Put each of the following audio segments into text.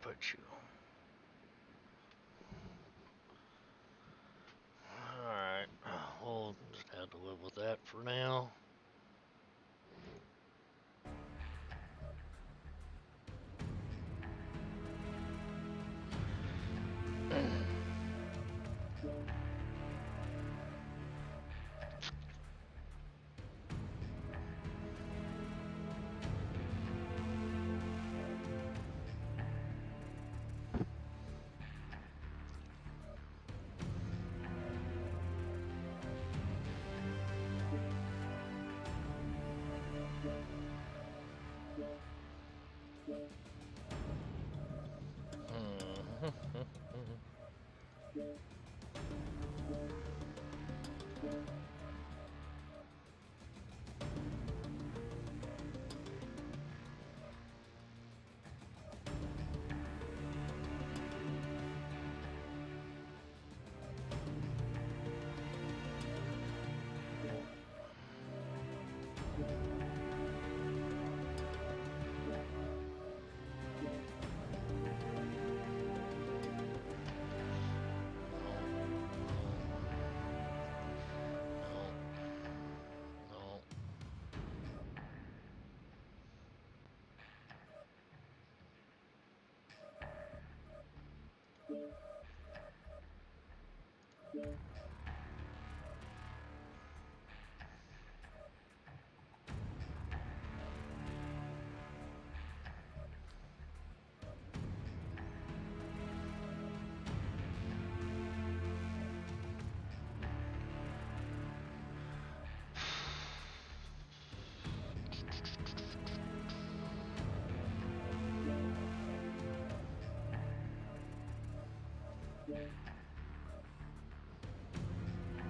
put you? Alright, we'll just have to live with that for now.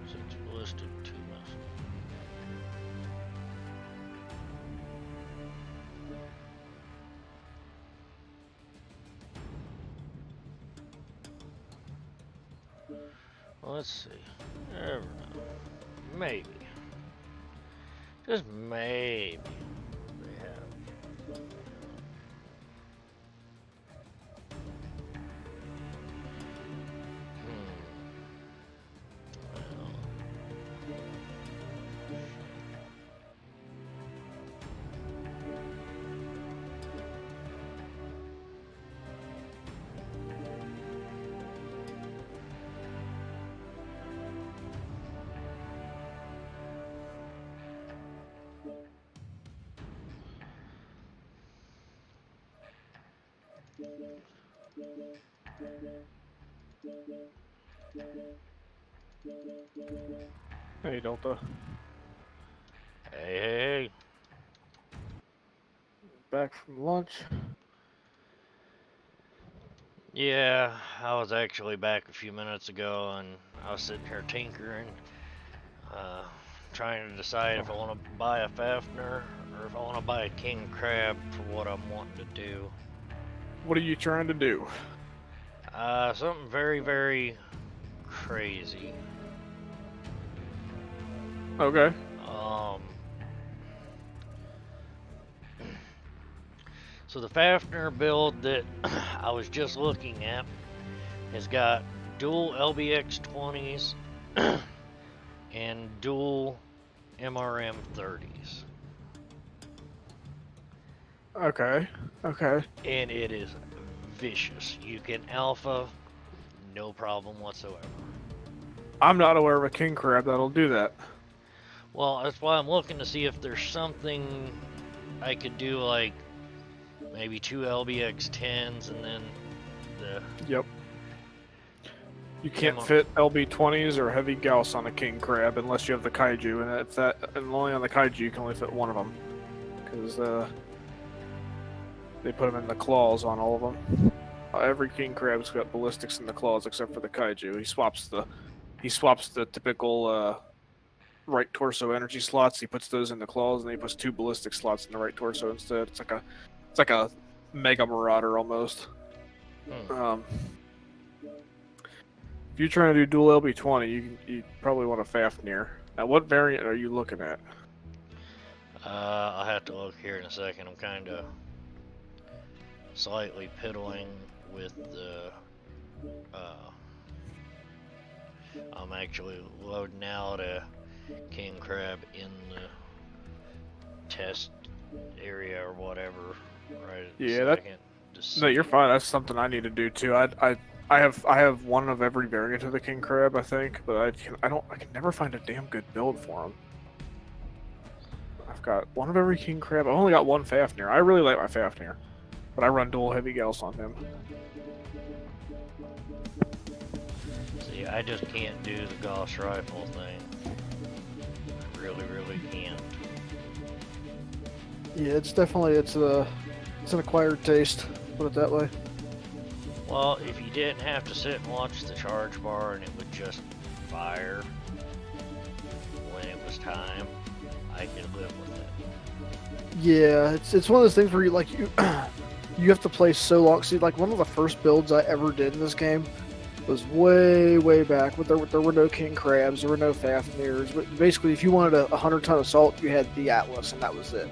Since you listed 2 missiles. Let's see. Never know. Maybe. Just maybe. They have. Well. Hey, Delta. Hey. Back from lunch. Yeah, I was actually back a few minutes ago, and I was sitting here tinkering, trying to decide if I want to buy a Fafnir or if I want to buy a king crab for what I'm wanting to do. What are you trying to do? Something very, very crazy. Okay. So the Fafnir build that I was just looking at has got dual LBX 20s and dual MRM 30s. Okay. Okay. And it is vicious. You can alpha, no problem whatsoever. I'm not aware of a king crab that'll do that. Well, that's why I'm looking to see if there's something I could do, like maybe 2 LBX 10s and then the. Yep. You can't fit LB20s or heavy Gauss on a king crab unless you have the kaiju, and only on the kaiju you can only fit one of them, because they put them in the claws on all of them. Every king crab's got ballistics in the claws except for the kaiju. He swaps the typical right torso energy slots. He puts those in the claws, and he puts 2 ballistic slots in the right torso instead. It's like a mega marauder almost. If you're trying to do dual LB20, you probably want a Fafnir. Now, what variant are you looking at? I'll have to look here in a second. I'm kind of slightly piddling with the. I'm actually loading out a king crab in the test area or whatever. Right. Yeah, Second. no, you're fine. That's something I need to do too. I have one of every variant of the king crab, I think, but I can never find a damn good build for him. I've got one of every king crab. I've only got one Fafnir. I really like my Fafnir, but I run dual heavy gals on him. See, I just can't do the Gauss rifle thing. I really can't. Yeah, it's definitely it's an acquired taste. Put it that way. Well, if you didn't have to sit and watch the charge bar and it would just fire when it was time, I could live with it. Yeah, it's one of those things where you you have to play so long. See, like one of the first builds I ever did in this game was way back. There were no king crabs, there were no Fafnirs. But basically, if you wanted a 100-ton assault, you had the Atlas, and that was it.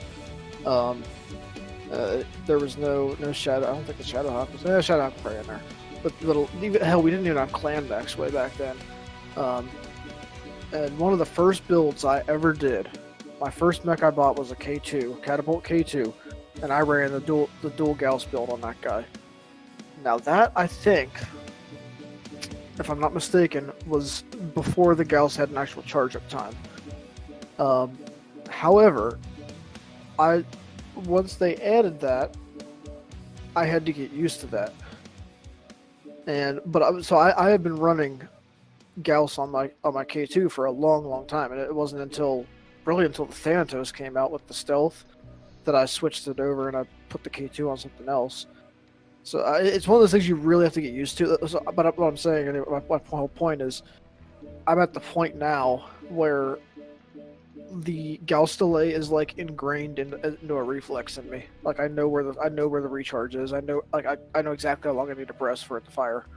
There was no Shadow. I don't think the Shadowhawk was. Shadowhawk was probably in there. But hell, we didn't even have clan mechs way back then. And one of the first builds I ever did, my first mech I bought was a K2, Catapult K2, and I ran the dual Gauss build on that guy. Now that, I think, if I'm not mistaken, was before the Gauss had an actual charge up time. However, once they added that, I had to get used to that. So I have been running Gauss on my K2 for a long time, and it wasn't until the Thanatos came out with the stealth that I switched it over and I put the K2 on something else. So it's one of those things you really have to get used to. But what I'm saying, and my whole point is, I'm at the point now where the Gauss delay is like ingrained into a reflex in me. Like I know where the recharge is. I know exactly how long I need to press for it to fire.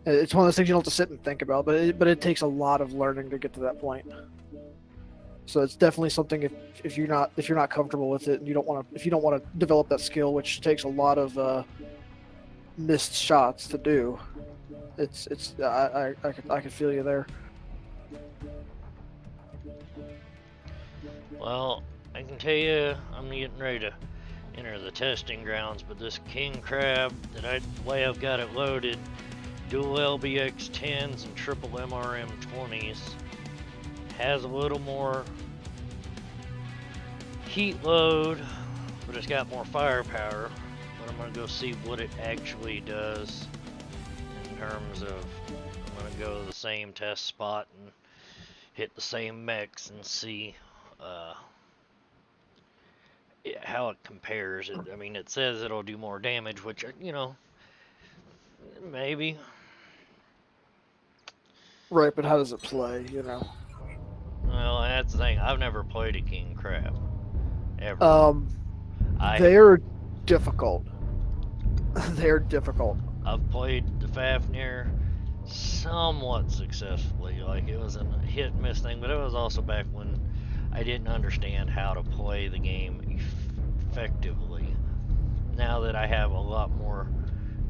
It's one of those things you don't have to sit and think about, but it takes a lot of learning to get to that point. So it's definitely something if you're not comfortable with it and you don't want to develop that skill, which takes a lot of missed shots to do. I can feel you there. Well, I can tell you, I'm getting ready to enter the testing grounds, but this king crab way I've got it loaded, dual LBX 10s and triple MRM 20s, has a little more heat load, but it's got more firepower. But I'm gonna go see what it actually does in terms of, I'm gonna go to the same test spot and hit the same mechs and see how it compares. I mean, it says it'll do more damage, which, maybe. Right, but how does it play, Well, that's the thing. I've never played a king crab. Ever. They're difficult. They're difficult. I've played the Fafnir somewhat successfully. Like, it was a hit and miss thing, but it was also back when I didn't understand how to play the game effectively. Now that I have a lot more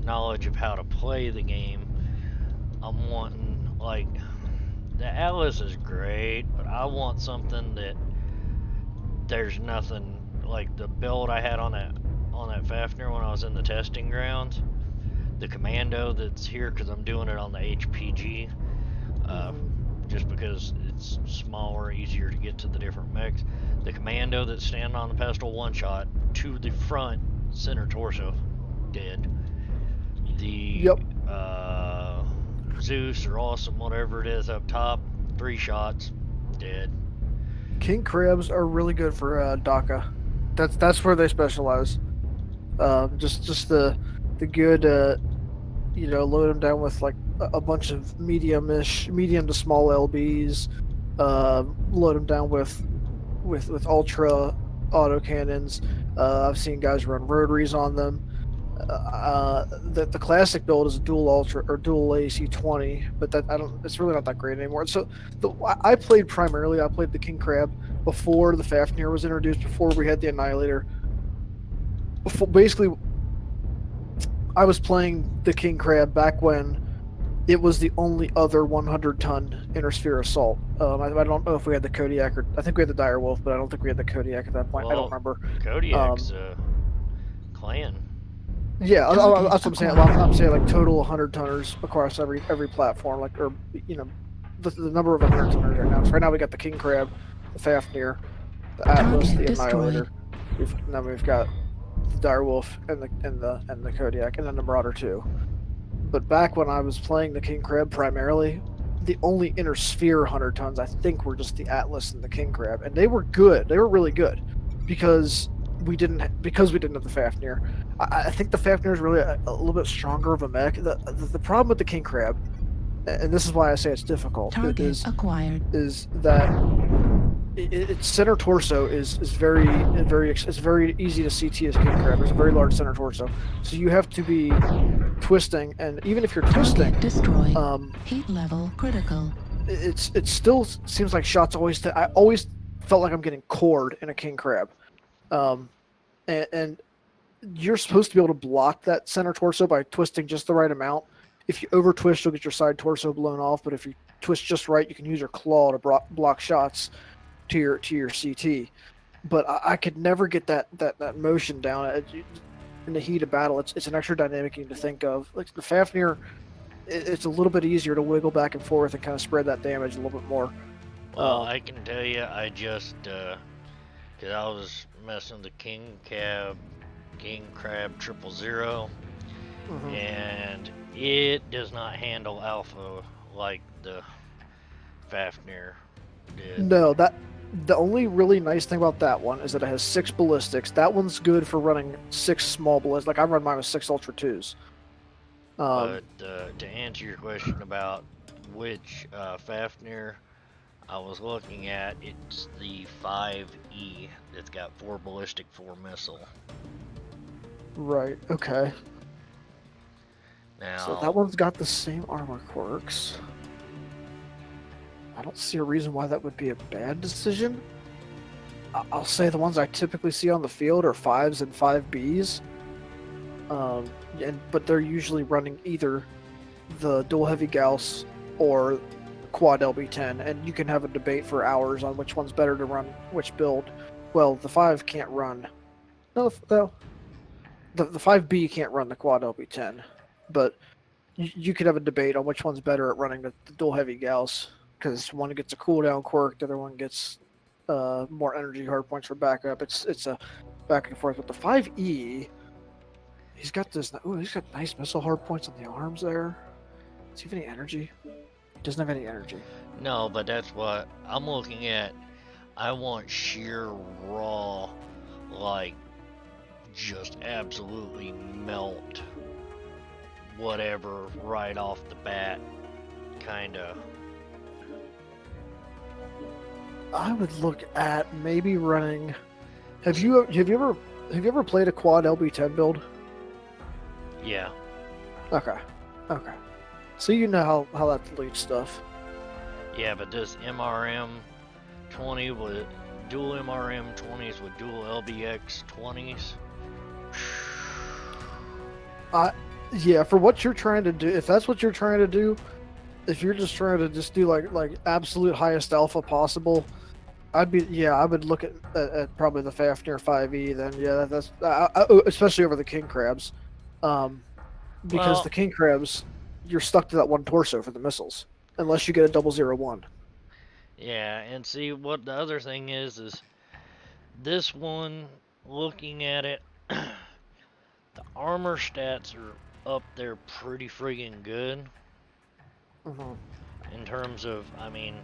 knowledge of how to play the game, I'm wanting, like, the Atlas is great, but I want something that there's nothing, like the build I had on that Fafnir when I was in the testing grounds. The commando that's here, because I'm doing it on the HPG, just because it's smaller, easier to get to the different mechs. The commando that's standing on the pedestal one shot to the front, center torso, dead. The Zeus or Awesome, whatever it is up top, 3 shots, dead. King crabs are really good for DACA. That's where they specialize. Just the good, load them down with like a bunch of medium to small LBs. Load them down with ultra autocannons. I've seen guys run rotaries on them. The classic build is a dual ultra or dual AC-20, but it's really not that great anymore. So I played the King Crab before the Fafnir was introduced, before we had the Annihilator. Basically, I was playing the King Crab back when it was the only other 100-ton Intersphere Assault. I don't know if we had the Kodiak or I think we had the Dire Wolf, but I don't think we had the Kodiak at that point. I don't Well, remember. Kodiak's clan. Yeah, Target that's what I'm saying. acquired. I'm saying like total 100-tonners across every platform, like or the number of 100-tonners right now. So right now we got the King Crab, the Fafnir, the Atlas, Target the destroyed. Annihilator. We've got the Dire Wolf and the Kodiak, and then the Marauder too. But back when I was playing the King Crab primarily, the only inner sphere 100 tons I think were just the Atlas and the King Crab, and they were good. They were really good because we didn't have the Fafnir. I think the Fafnir is really a little bit stronger of a mech. The problem with the King Crab, and this is why I say it's difficult, Target is acquired. that its center torso is very easy to CT as King Crab. There's a very large center torso, so you have to be twisting, and even if you're twisting, Target destroyed. Heat level critical. it still seems like shots always. I always felt like I'm getting cored in a King Crab, and you're supposed to be able to block that center torso by twisting just the right amount. If you over twist, you'll get your side torso blown off. But if you twist just right, you can use your claw to block shots to your CT. But I could never get that motion down in the heat of battle. It's an extra dynamic you need to think of. Like the Fafnir, it's a little bit easier to wiggle back and forth and kind of spread that damage a little bit more. Well, I can tell you, I just cause I was messing with the King Crab 000, and it does not handle alpha like the Fafnir did. No, the only really nice thing about that one is that it has 6 ballistics. That one's good for running 6 small ballistics. Like I run mine with 6 Ultra 2s. But to answer your question about which Fafnir I was looking at, it's the 5E that's got 4 ballistic, 4 missile. Right. Okay. Now, So that one's got the same armor quirks. I don't see a reason why that would be a bad decision. I'll say the ones I typically see on the field are 5s and 5Bs. But they're usually running either the dual heavy Gauss or quad LB10, and you can have a debate for hours on which one's better to run which build. Well, the 5 can't run. No, the 5B can't run the quad LB10, but you could have a debate on which one's better at running the dual heavy Gauss, because one gets a cooldown quirk, the other one gets more energy hard points for backup. It's a back and forth with the 5E. He's got this. Ooh, he's got nice missile hard points on the arms there. Does he have any energy? He doesn't have any energy. no, but that's what I'm looking at. I want sheer raw, like, just absolutely melt whatever right off the bat, kinda. I would look at maybe running. Have you ever played a quad LB10 build? Yeah. Okay. So you know how that deletes stuff. Yeah, but this MRM 20 with dual MRM 20s with dual LBX 20s. Yeah, for what you're trying to do, if that's what you're trying to do, if you're just trying to just do like absolute highest alpha possible, I would look at probably the Fafnir 5E then. Yeah, that's especially over the King Crabs, because Well, the King Crabs, you're stuck to that one torso for the missiles unless you get a 001. yeah, and see what the other thing is this one, looking at it, the armor stats are up there pretty friggin' good in terms of, I mean,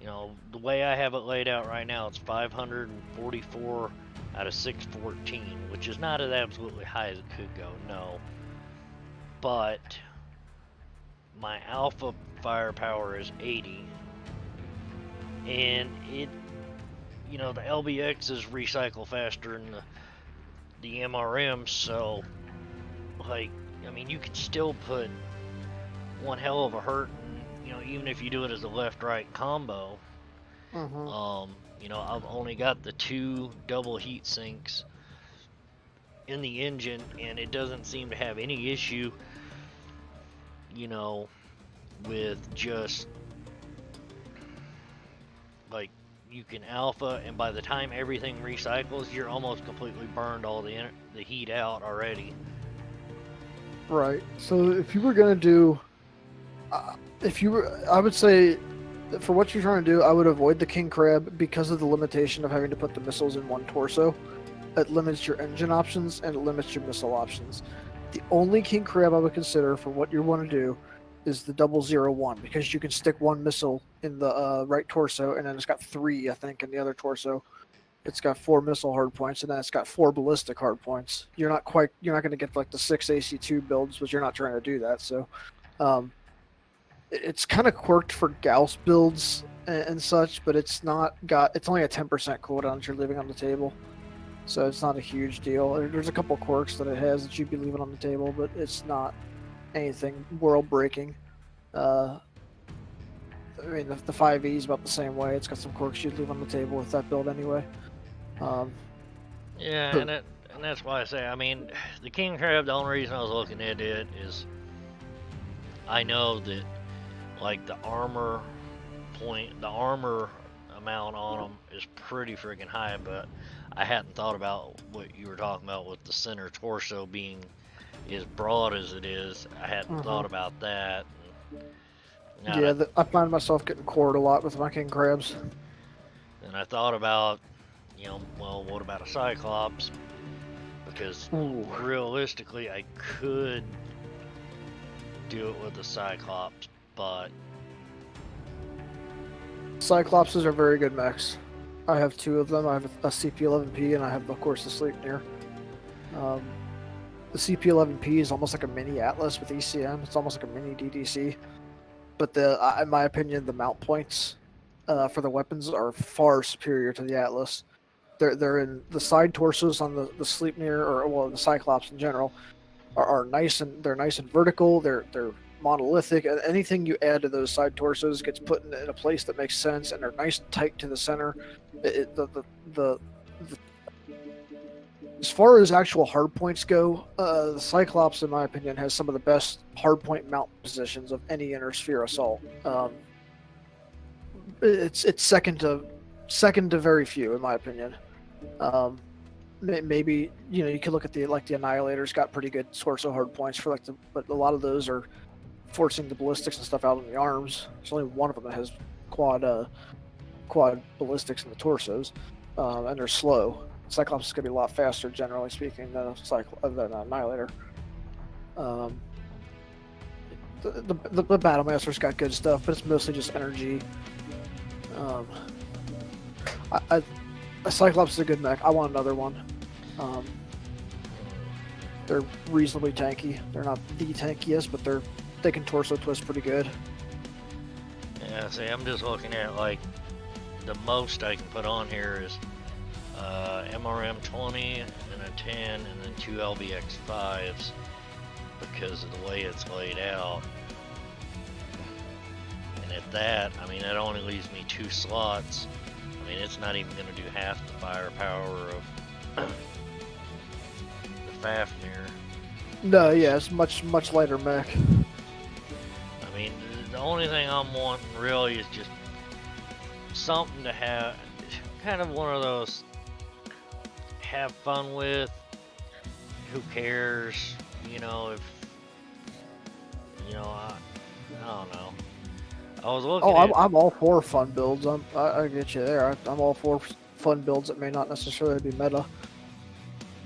you know, the way I have it laid out right now, it's 544 out of 614, which is not as absolutely high as it could go, no. But my alpha firepower is 80, and it, you know, the LBXs recycle faster than the MRMs, so, like, I mean, you can still put one hell of a hurt, and, you know, even if you do it as a left-right combo. You know, I've only got the 2 double heat sinks in the engine, and it doesn't seem to have any issue, you know, with just like you can alpha, and by the time everything recycles, you're almost completely burned all the heat out already. Right. So if you were gonna do, I would say, for what you're trying to do, I would avoid the king crab because of the limitation of having to put the missiles in one torso. It limits your engine options and it limits your missile options. The only king crab I would consider for what you want to do is the 001, because you can stick one missile in the right torso, and then it's got 3, I think, in the other torso. It's got 4 missile hard points, and then it's got 4 ballistic hard points. You're not going to get like the 6 AC2 builds, but you're not trying to do that. So, it's kind of quirked for Gauss builds and such, but it's not got. It's only a 10% cooldown that you're leaving on the table, so it's not a huge deal. There's a couple quirks that it has that you'd be leaving on the table, but it's not anything world breaking. I mean, the 5E is about the same way. It's got some quirks you'd leave on the table with that build anyway. Yeah, and that's why I say, I mean, the king crab, the only reason I was looking at it is I know that, like, the armor amount on them is pretty freaking high, but I hadn't thought about what you were talking about with the center torso being as broad as it is. I hadn't thought about that. Yeah, I find myself getting cored a lot with my king crabs. And I thought about, you know, well, what about a Cyclops? Because realistically, I could do it with a Cyclops, but Cyclopses are very good mechs. I have 2 of them. I have a CP-11P, and I have, of course, the Sleipnir. The CP-11P is almost like a mini Atlas with ECM. It's almost like a mini DDC. But in my opinion, the mount points for the weapons are far superior to the Atlas. They're in the side torsos on the Sleipnir, or well, the Cyclops in general, are nice, and they're nice and vertical. They're monolithic, and anything you add to those side torsos gets put in a place that makes sense, and they're nice and tight to the center. As far as actual hardpoints go, the Cyclops, in my opinion, has some of the best hardpoint mount positions of any inner sphere assault. It's second to very few, in my opinion. Maybe you could look at the Annihilator's got pretty good torso hardpoints for but a lot of those are forcing the ballistics and stuff out in the arms. There's only one of them that has quad ballistics in the torsos, and they're slow. Cyclops is going to be a lot faster, generally speaking, than an Annihilator. The Battlemaster's got good stuff, but it's mostly just energy. A Cyclops is a good mech. I want another one. They're reasonably tanky. They're not the tankiest, but they can torso twist pretty good. Yeah, see, I'm just looking at, like, the most I can put on here is MRM 20 and a 10 and then 2 LBX 5s because of the way it's laid out. And at that, I mean, that only leaves me 2 slots. I mean, it's not even going to do half the firepower of the Fafnir. No, yeah, it's much lighter mech. I mean, the only thing I'm wanting really is just something to have, kind of one of those have fun with. Who cares? You know, if I don't know. I was looking. I'm all for fun builds. I get you there. I'm all for fun builds that may not necessarily be meta.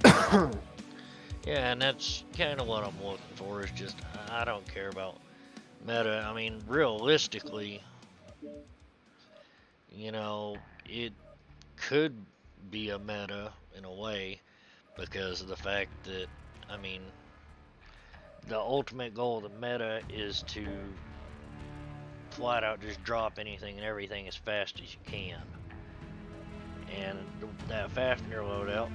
Yeah, and that's kind of what I'm looking for. Is just I don't care about meta. I mean, realistically, it could be a meta in a way because of the fact that, I mean, the ultimate goal of the meta is to flat out just drop anything and everything as fast as you can. And that Fafnir loadout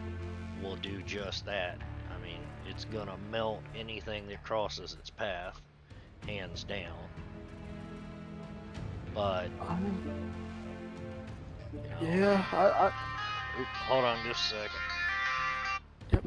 will do just that. I mean, it's gonna melt anything that crosses its path, hands down. But yeah, Oops, hold on just a second. Yep.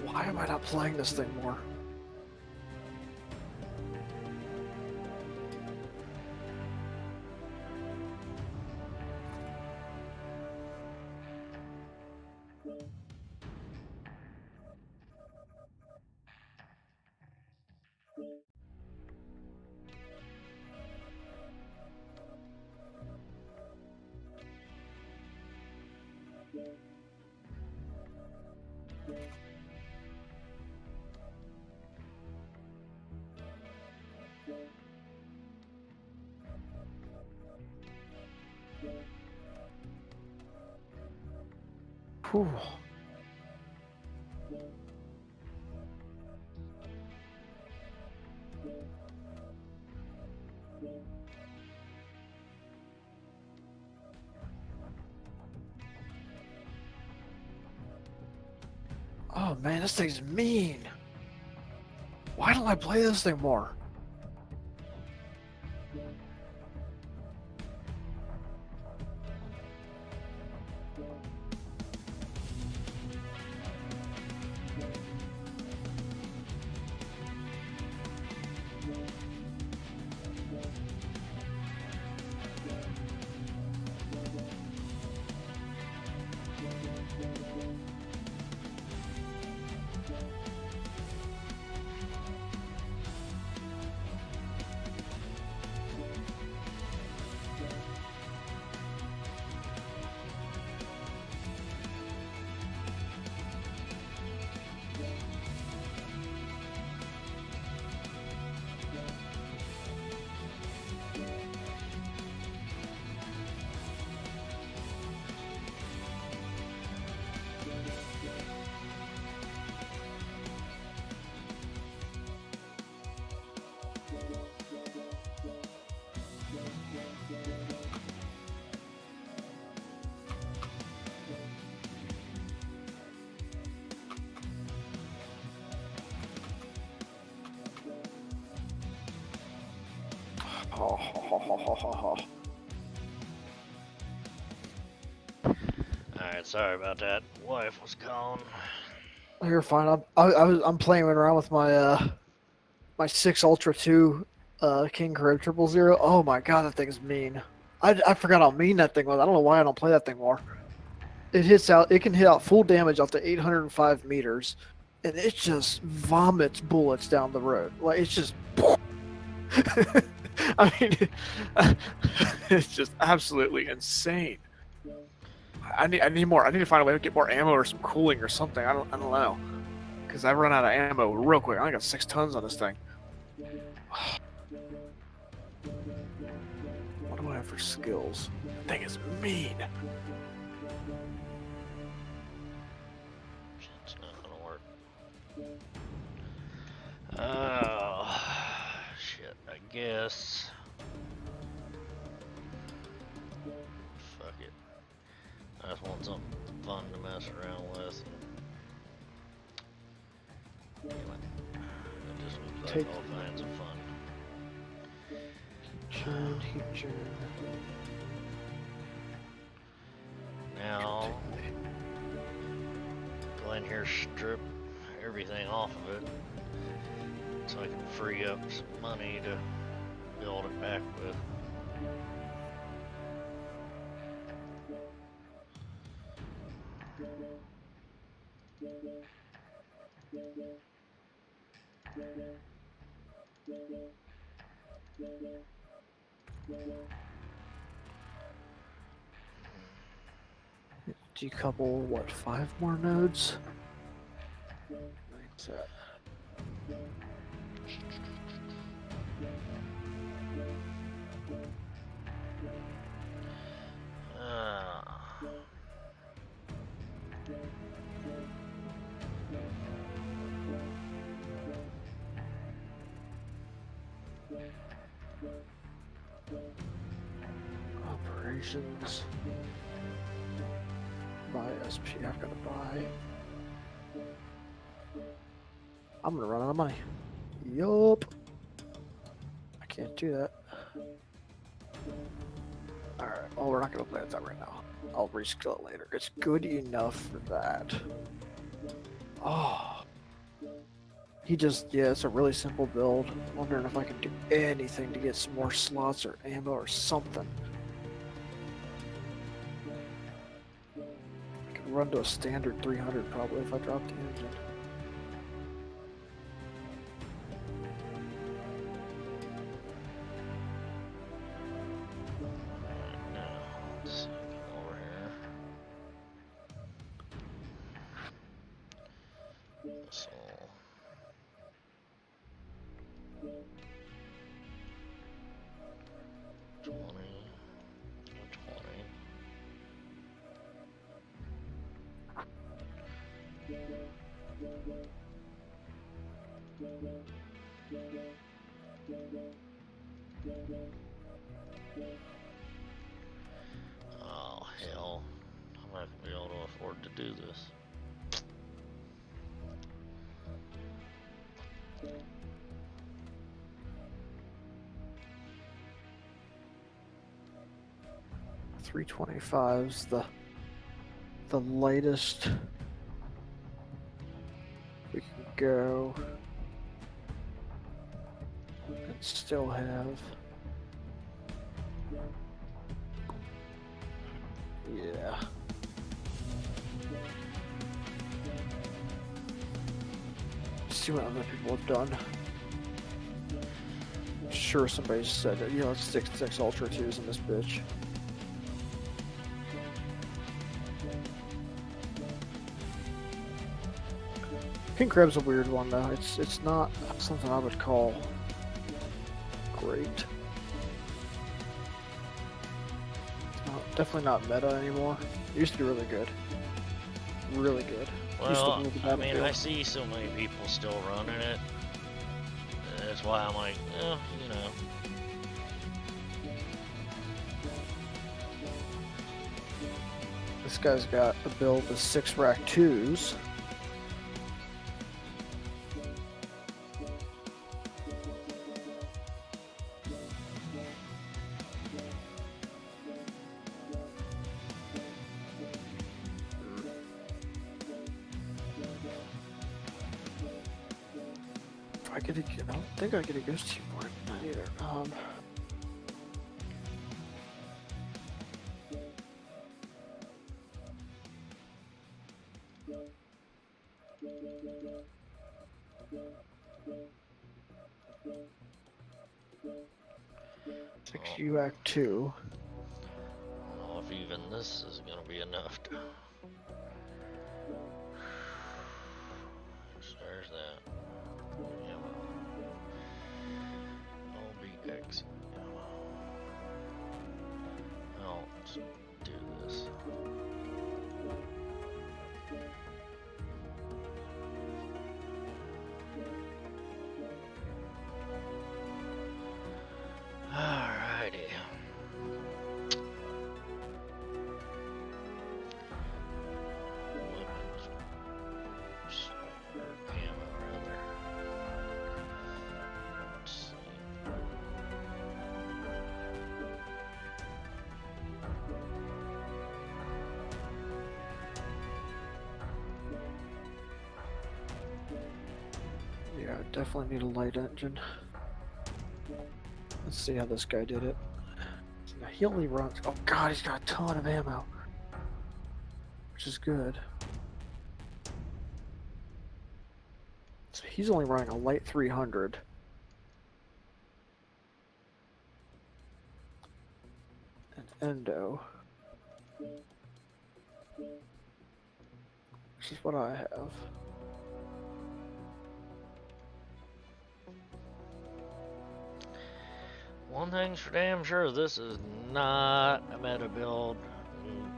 Why am I not playing this thing more? Whew. Oh man, this thing's mean. Why don't I play this thing more? Alright, sorry about that. Wife was calling. You're fine. I'm playing around with my my 6 Ultra 2 King Crab 000. Oh my god, that thing's mean. I forgot how mean that thing was. I don't know why I don't play that thing more. It can hit out full damage out to 805 meters, and it just vomits bullets down the road. Like it's just I mean it's just absolutely insane. I need more. I need to find a way to get more ammo or some cooling or something. I don't know. Because I've run out of ammo real quick. I only got 6 tons on this thing. What do I have for skills? That thing is mean. something fun to mess around with. Damn it. It just looks like Take- all kinds of fun. Heat gen. Now, go in here, strip everything off of it, so I can free up some money to build it back with. Decouple, what, 5 more nodes? Like that. Operations. Buy SP, I've got to buy. I'm gonna run out of money. Yup. I can't do that. Alright, well, we're not gonna play with that right now. I'll reskill it later. It's good enough for that. Oh. He just, yeah, it's a really simple build. I'm wondering if I can do anything to get some more slots or ammo or something. I could run to a standard 300 probably if I dropped the engine. Now, let's see, come over here. So, 20, 20. Oh hell, I'm not gonna be able to afford to do this. .325's the lightest we can go and still have. Yeah. See what other people have done. Sure, somebody said that, let's stick 6 Ultra 2s in this bitch. King Crab's a weird one though. It's not something I would call great. It's definitely not meta anymore. It used to be really good. Really good. Well, I mean, I see so many people still running it. That's why I'm like, you know. This guy's got a build with 6 rack 2s. I don't think I get a ghost team board. Not either. Six UAC 2. I don't know if even this is gonna be enough to. There's that. OBX. Oh, let's do this. Alrighty. definitely need a light engine. Let's see how this guy did it. Now, he only runs. Oh god, he's got a ton of ammo, which is good. So he's only running a light 300. And endo. Which is what I have. One thing's for damn sure, this is not a meta build in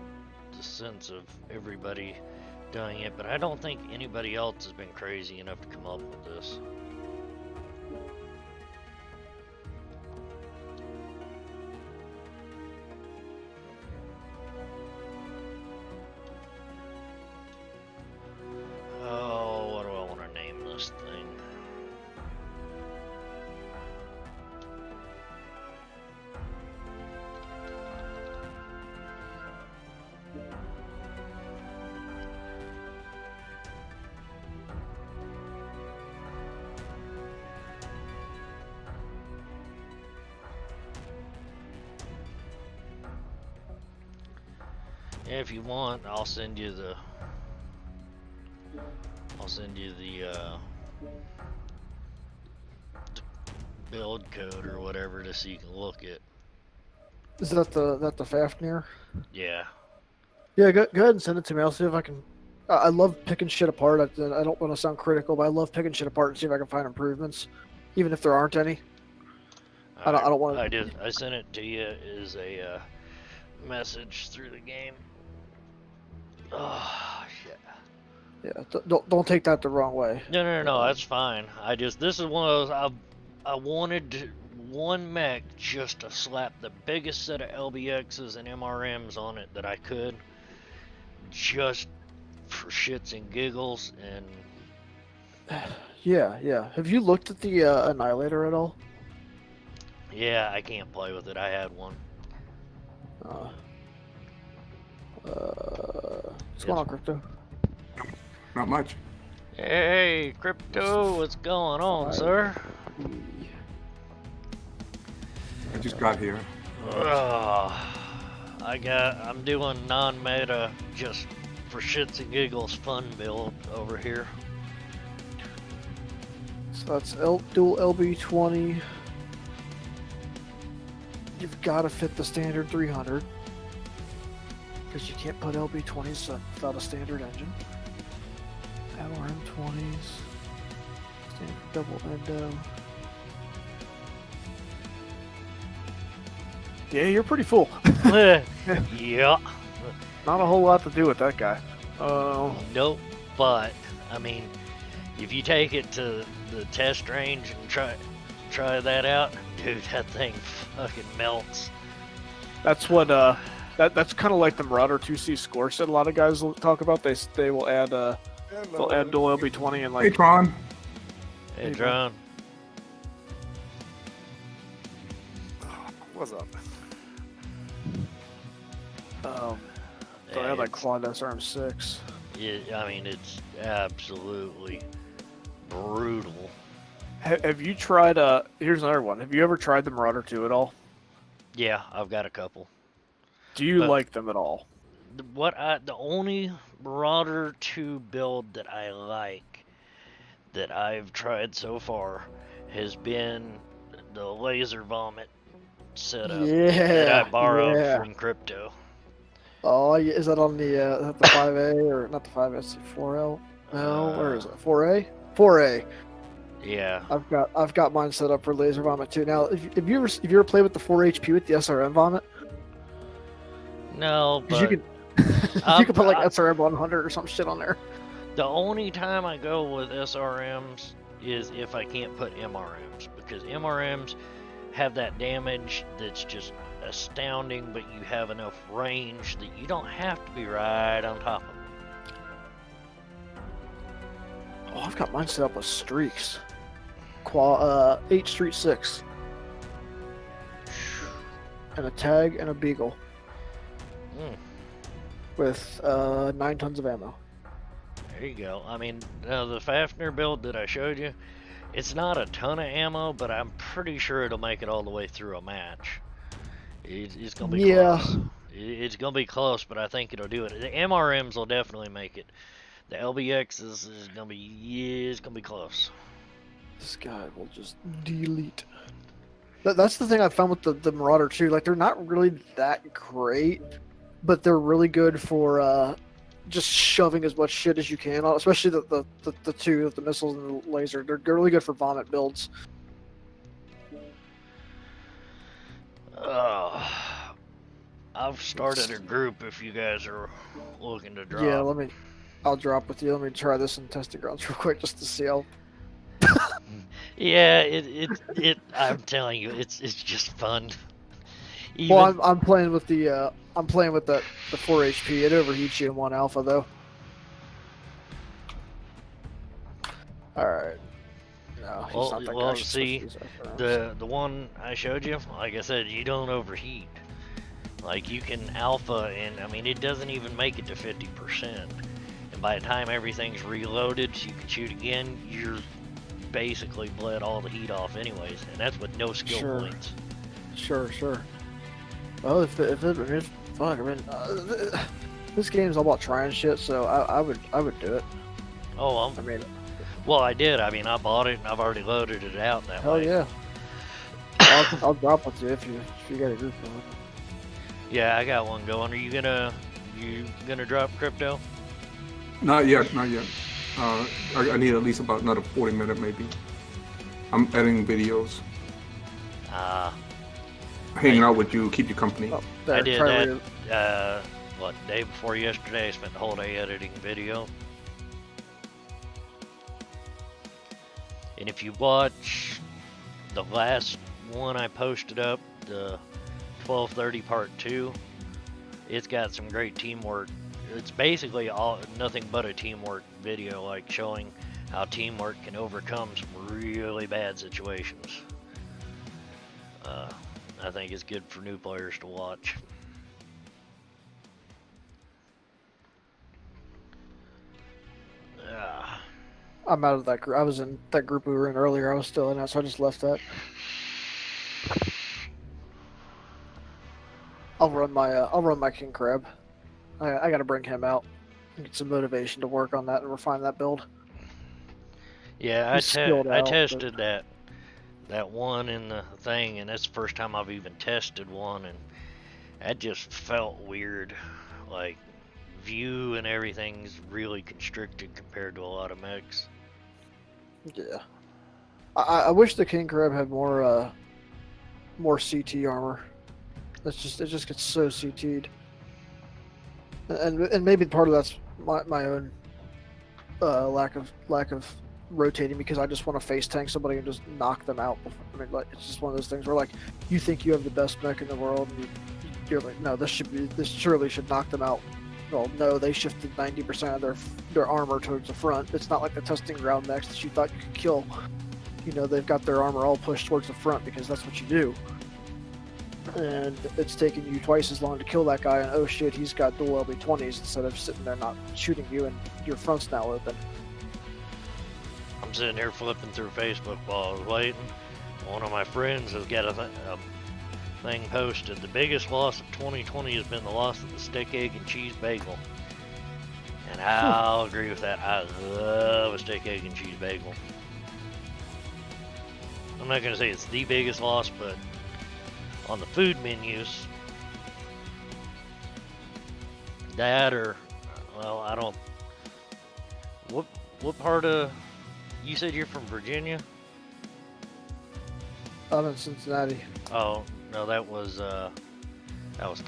the sense of everybody doing it, but I don't think anybody else has been crazy enough to come up with this. Oh, what do I want to name this thing? If you want, I'll send you the build code or whatever to so you can look it. Is that the Fafnir? Yeah. Yeah, go ahead and send it to me. I'll see if I can. I love picking shit apart. I don't want to sound critical, but I love picking shit apart and see if I can find improvements, even if there aren't any. I don't want to. I sent it to you as a message through the game. Oh shit. Yeah, don't take that the wrong way. No, that's fine. This is one of those, I wanted one mech just to slap the biggest set of LBXs and MRMs on it that I could, just for shits and giggles. And Yeah. Have you looked at the Annihilator at all? yeah, I can't play with it. I had one. What's going on, Crypto? Not much. Hey, Crypto, what's going on, sir? I just got here. I'm doing non-meta, just for shits and giggles fun build over here. So that's dual LB20. You've got to fit the standard 300 because you can't put LB20s without a standard engine. LRM20s, standard double endo. Yeah, you're pretty full. Yeah. Not a whole lot to do with that guy. Nope. But I mean, if you take it to the test range and try that out, dude, that thing fucking melts. That's what that's kind of like the Marauder 2C score set. A lot of guys will talk about. They will add they'll add dual LB20 and Hey, like. Tron. Hey, Drone. What's up? So I have like Claude SRM6. Yeah, I mean, it's absolutely brutal. Have you tried? Here's another one. Have you ever tried the Marauder 2 at all? Yeah, I've got a couple. Do you But- like them at all? The only Marauder 2 build that I like that I've tried so far has been the laser vomit setup that I borrowed from Crypto. Oh, is that on the 5A or not the 5A? It's the 4L. No, where is it? 4A. 4A. Yeah. I've got mine set up for laser vomit too. Now, if you ever play with the 4 HP with the SRM vomit, No, but you could you could put like SRM 100 or some shit on there. the only time I go with SRMs is if I can't put MRMs, because MRMs have that damage that's just astounding, but you have enough range that you don't have to be right on top of them. Oh, I've got mine set up with streaks. 8 Street 6. And a tag and a beagle. With 9 tons of ammo. There you go. I mean, the Fafnir build that I showed you, It's not a ton of ammo, but I'm pretty sure it'll make it all the way through a match. It's gonna be Yeah. close. It's gonna be close, but I think it'll do it. The MRMs will definitely make it. The LBX is gonna be, yeah, it's gonna be close. This guy will just delete. That's the thing I found with the Marauder too. Like, they're not really that great, but they're really good for just shoving as much shit as you can on, especially the two, the missiles and the laser. They're really good for vomit builds. I've started a group if you guys are looking to drop. Yeah, I'll drop with you. Let me try this in testing grounds real quick just to see how. Yeah, I'm telling you, it's just fun. Even, Well, I'm playing with the 4 HP. It overheats you in 1 alpha though. All right. No, he's not that guy. I should see, switch these up. the one I showed you, like I said, you don't overheat. Like, you can alpha, and I mean, it doesn't even make it to 50%. And by the time everything's reloaded, so you can shoot again, you're basically bled all the heat off anyways, and that's with no skill points. Sure. Well, if it's fun, I mean, this game's all about trying shit, so I would do it. Oh, I mean, well, I did. I mean, I bought it and I've already loaded it out that way. hell yeah. I'll drop with you if you got a group of it. Yeah, I got one going. Are you gonna drop crypto? Not yet. I need at least about another 40 minutes maybe. I'm editing videos. Hanging out with you, keep you company. Oh, I did try that. Day before yesterday, I spent the whole day editing video. And if you watch the last one I posted up, the 1230 part 2, it's got some great teamwork. It's basically nothing but a teamwork video, like showing how teamwork can overcome some really bad situations. I think it's good for new players to watch. I'm out of that group. I was in that group we were in earlier. I was still in that, so I just left that. I'll run my King Crab. I got to bring him out and get some motivation to work on that and refine that build. Yeah, I tested but... that one in the thing, and that's the first time I've even tested one, and that just felt weird. Like, view and everything's really constricted compared to a lot of mechs. Yeah, I wish the King Crab had more CT armor. It just gets so CT'd, and maybe part of that's my own lack of rotating, because I just want to face tank somebody and just knock them out. I mean, like, it's just one of those things where, like, you think you have the best mech in the world, and you're like, no, this surely should knock them out. Well, no, they shifted 90% of their armor towards the front. It's not like the testing ground mechs that you thought you could kill. You know, they've got their armor all pushed towards the front because that's what you do. And it's taking you twice as long to kill that guy, and oh shit, he's got dual LB20s instead of sitting there not shooting you, and your front's now open. I'm sitting here flipping through Facebook while I was waiting. One of my friends has got a thing posted. The biggest loss of 2020 has been the loss of the steak, egg, and cheese bagel. And I'll agree with that. I love a steak, egg, and cheese bagel. I'm not going to say it's the biggest loss, but on the food menus, that or, well, I don't, what part of, you said you're from Virginia? I'm in Cincinnati. Oh, no, that was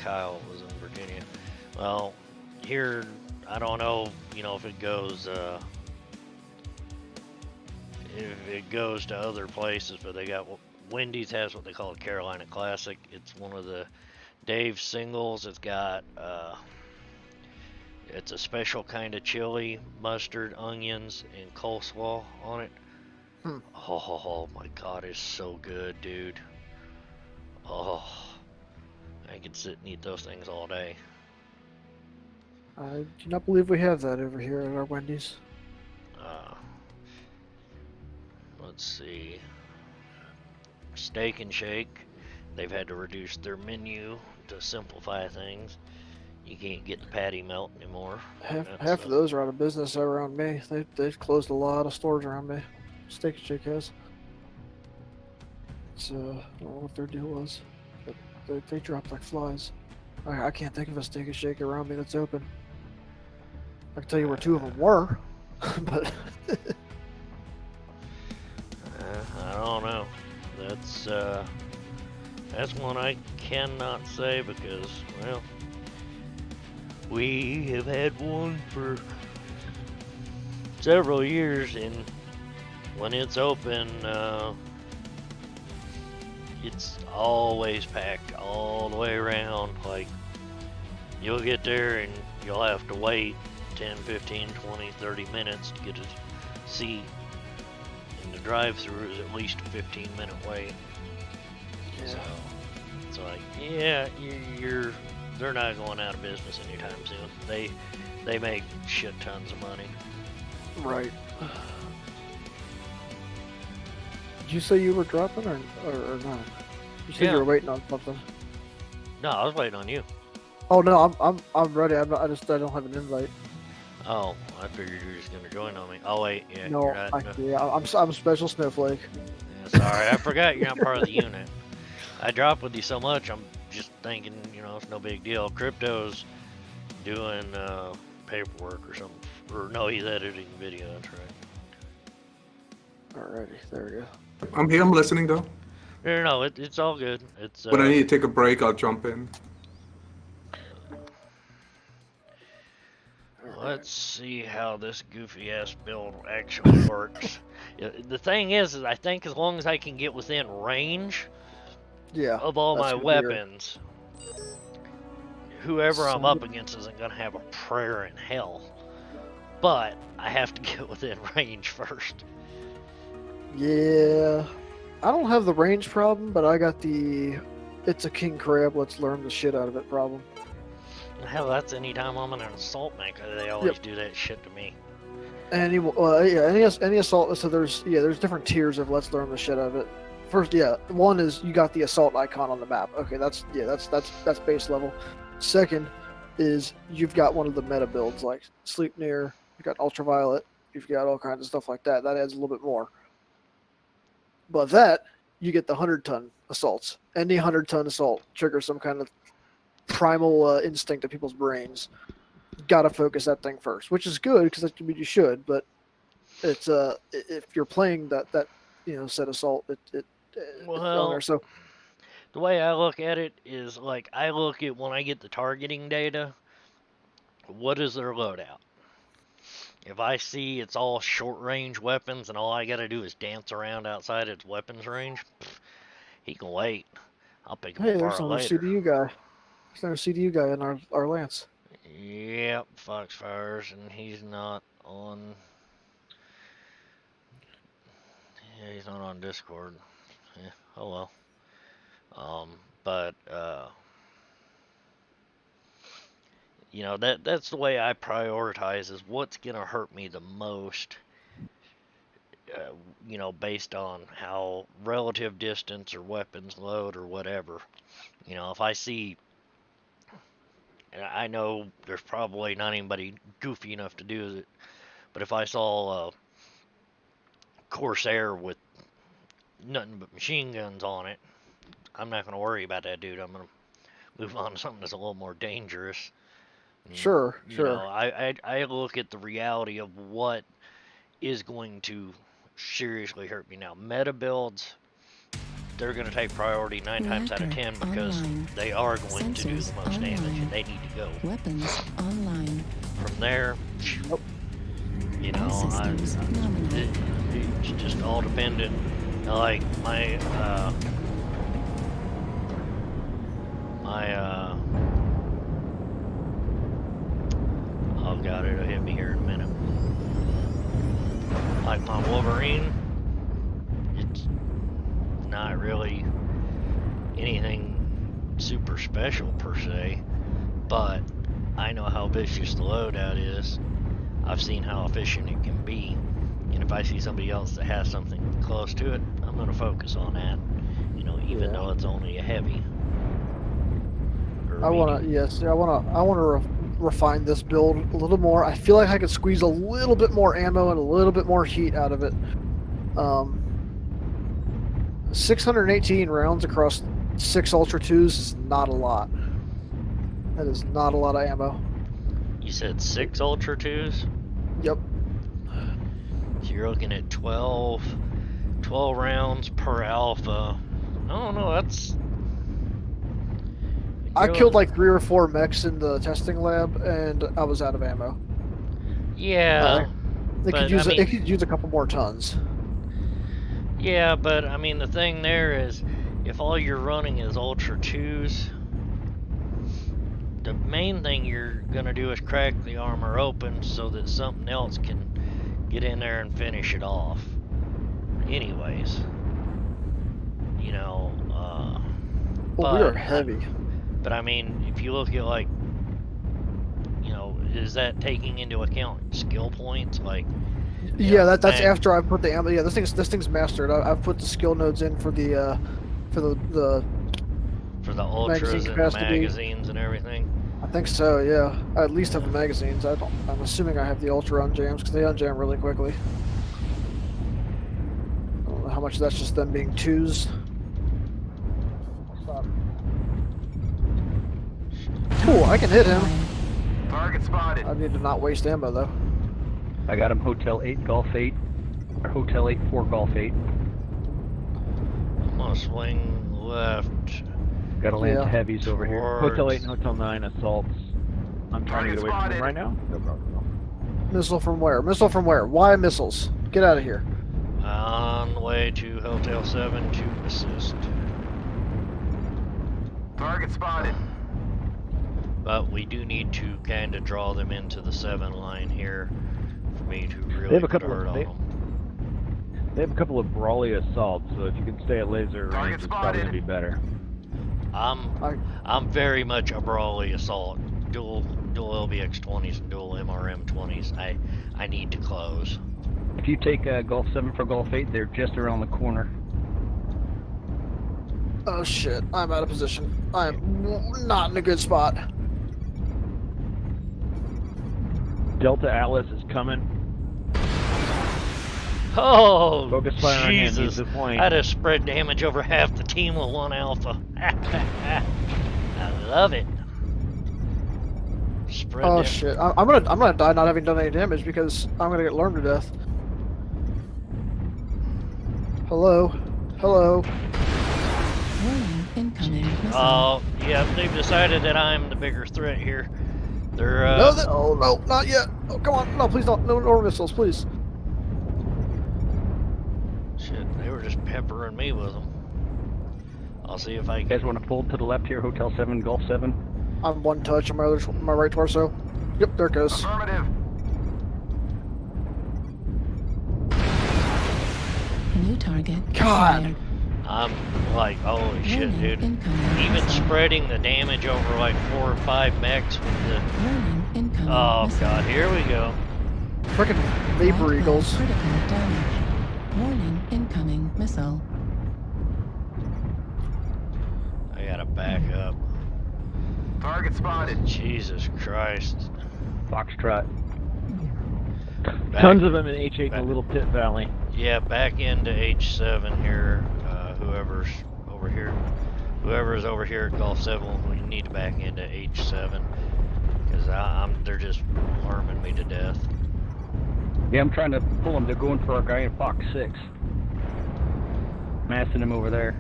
Kyle was in Virginia. Well, here, I don't know, if it goes, to other places, but they got, Wendy's has what they call a Carolina Classic. It's one of the Dave's singles. It's got, it's a special kind of chili, mustard, onions, and coleslaw on it. Oh my god, it's so good, dude. Oh, I could sit and eat those things all day. I do not believe we have that over here at our Wendy's. Let's let's see. Steak and Shake, they've had to reduce their menu to simplify things. You can't get the patty melt anymore. Half of those are out of business around me. They've closed a lot of stores around me. Steak and Shake has. It's I don't know what their deal was, but they dropped like flies. I can't think of a Steak and Shake around me that's open. I can tell you where 2 of them were, but I don't know. That's one I cannot say because, well, we have had one for several years, and when it's open, it's always packed all the way around. Like, you'll get there and you'll have to wait 10, 15, 20, 30 minutes to get a seat. And the drive-through is at least a 15-minute wait. yeah. So, it's like, yeah, they're not going out of business anytime soon. They make shit tons of money. Right. Did you say you were dropping or not? You said Yeah. you were waiting on something. No, I was waiting on you. Oh no, I'm ready. I don't have an invite. Oh, I figured you were just gonna join on me. Oh wait, yeah. No, you're not, I'm a special snowflake. Yeah, sorry, I forgot you're not part of the unit. I dropped with you so much, I'm just thinking, it's no big deal. Crypto's doing paperwork or something. Or no, he's editing video, that's right. Alrighty, there we go. I'm here. I'm listening though. No, it's all good. It's When I need to take a break, I'll jump in. let's see how this goofy ass build actually works. The thing is I think as long as I can get within range Yeah. of all that's my gonna be your- weapons, whoever I'm So- up against isn't gonna have a prayer in hell. But I have to get within range first. Yeah. I don't have the range problem, but I got the it's a king crab, let's learn the shit out of it problem. Hell, that's anytime I'm in an assault maker, they always do that shit to me. Any assault. So there's different tiers of let's learn the shit out of it. First, one is you got the assault icon on the map. Okay, that's base level. Second is you've got one of the meta builds like Sleep Near, you've got Ultraviolet, you've got all kinds of stuff like that. That adds a little bit more. But that you get the 100-ton assaults. Any 100-ton assault triggers some kind of primal instinct of people's brains. Gotta focus that thing first, which is good because that's what you should. But it's if you're playing that set assault, it's on there. So The way I look at it is like I look at when I get the targeting data, what is their loadout? If I see it's all short range weapons and all I gotta do is dance around outside its weapons range, he can wait. I'll pick him hey, there's apart another later. CDU guy. There's another CDU guy in our Lance. Yep, Foxfires, and he's not on. Yeah, he's not on Discord. Yeah, oh well. But that's the way I prioritize is what's gonna hurt me the most. Based on how relative distance or weapons load or whatever. If I see, and I know there's probably not anybody goofy enough to do it, but if I saw a Corsair with nothing but machine guns on it, I'm not going to worry about that dude. I'm going to move on to something that's a little more dangerous. Sure. I look at the reality of what is going to seriously hurt me now. Meta builds, they're going to take priority 9 times out of 10 because they are going to do the most damage and they need to go. Weapons online. From there, it's just all dependent. Like my oh god, it'll hit me here in a minute. Like my Wolverine, it's not really anything super special per se, but I know how vicious the loadout is. I've seen how efficient it can be, and if I see somebody else that has something close to it, I'm gonna focus on that. You know, even though it's only a heavy. I want to, yes, I want to refine this build a little more. I feel like I could squeeze a little bit more ammo and a little bit more heat out of it. 618 rounds across 6 Ultra 2s is not a lot. That is not a lot of ammo. You said 6 Ultra 2s? Yep. So you're looking at 12 rounds per alpha. I don't know, that's... I killed like 3 or 4 mechs in the testing lab, and I was out of ammo. Yeah, It could use a couple more tons. Yeah, but I mean the thing there is, if all you're running is Ultra 2s, the main thing you're gonna do is crack the armor open so that something else can get in there and finish it off. Anyways, you know, Well, we are heavy. But I mean, if you look at like, you know, is that taking into account skill points? Like, yeah, that's after I've put the ammo. Yeah, this thing's mastered. I've put the skill nodes in for the ultras and the magazines and everything. I think so. Yeah, I at least have the magazines. I'm assuming I have the ultra unjams because they unjam really quickly. I don't know how much of that's just them being 2s. Cool, I can hit him. Target spotted. I need to not waste ammo though. I got him Hotel 8 Golf 8, or Hotel 8 4 Golf 8. I'm gonna swing left. Got to land heavies over here. Towards- Hotel 8 and Hotel 9 assaults. I'm trying to get away from them right now. No problem. Missile from where? Missile from where? Why missiles? Get out of here. On the way to Hotel 7 to assist. Target spotted. But we do need to kind of draw them into the 7 line here for me to really They have a couple start of on them. They have a couple of brawly assaults, so if you can stay at laser range, it's probably gonna be better. I'm very much a brawly assault. Dual LBX 20s and dual MRM 20s. I need to close. If you take Golf 7 for Golf 8, they're just around the corner. Oh shit! I'm out of position. I'm not in a good spot. Delta Atlas is coming. Oh, Focus fire on him, Jesus. he's the point. I just spread damage over half the team with 1 alpha. I love it. Spread Oh damage. shit! I'm gonna die not having done any damage because I'm gonna get lurmed to death. Hello, hello. Warning, incoming missile. Oh, yeah, they've decided that I'm the bigger threat here. They're, Oh no, not yet. Oh come on, no, please don't. No more missiles, please. shit, they were just peppering me with them. I'll see if I You can. guys want to pull to the left here, Hotel 7, Golf 7? I'm 1 touch on my right torso. Yep, there it goes. Affirmative. New target. God. acquired. I'm like, holy shit, Warning, dude. incoming Even missile. spreading the damage over like 4 or 5 mechs with the... Warning, incoming Oh missile. god, here we go. Frickin' Vapor Light Eagles. critical damage. Warning, incoming missile. I gotta back up. Target spotted. Jesus Christ. Foxtrot. Back- Tons of them in H8 in back- the Little Pit Valley. Yeah, back into H7 here. Whoever's over here. Whoever's over here at Golf 7, we need to back into H7. Because they're just harming me to death. Yeah, I'm trying to pull them. They're going for our guy in Fox 6. Massing him over there.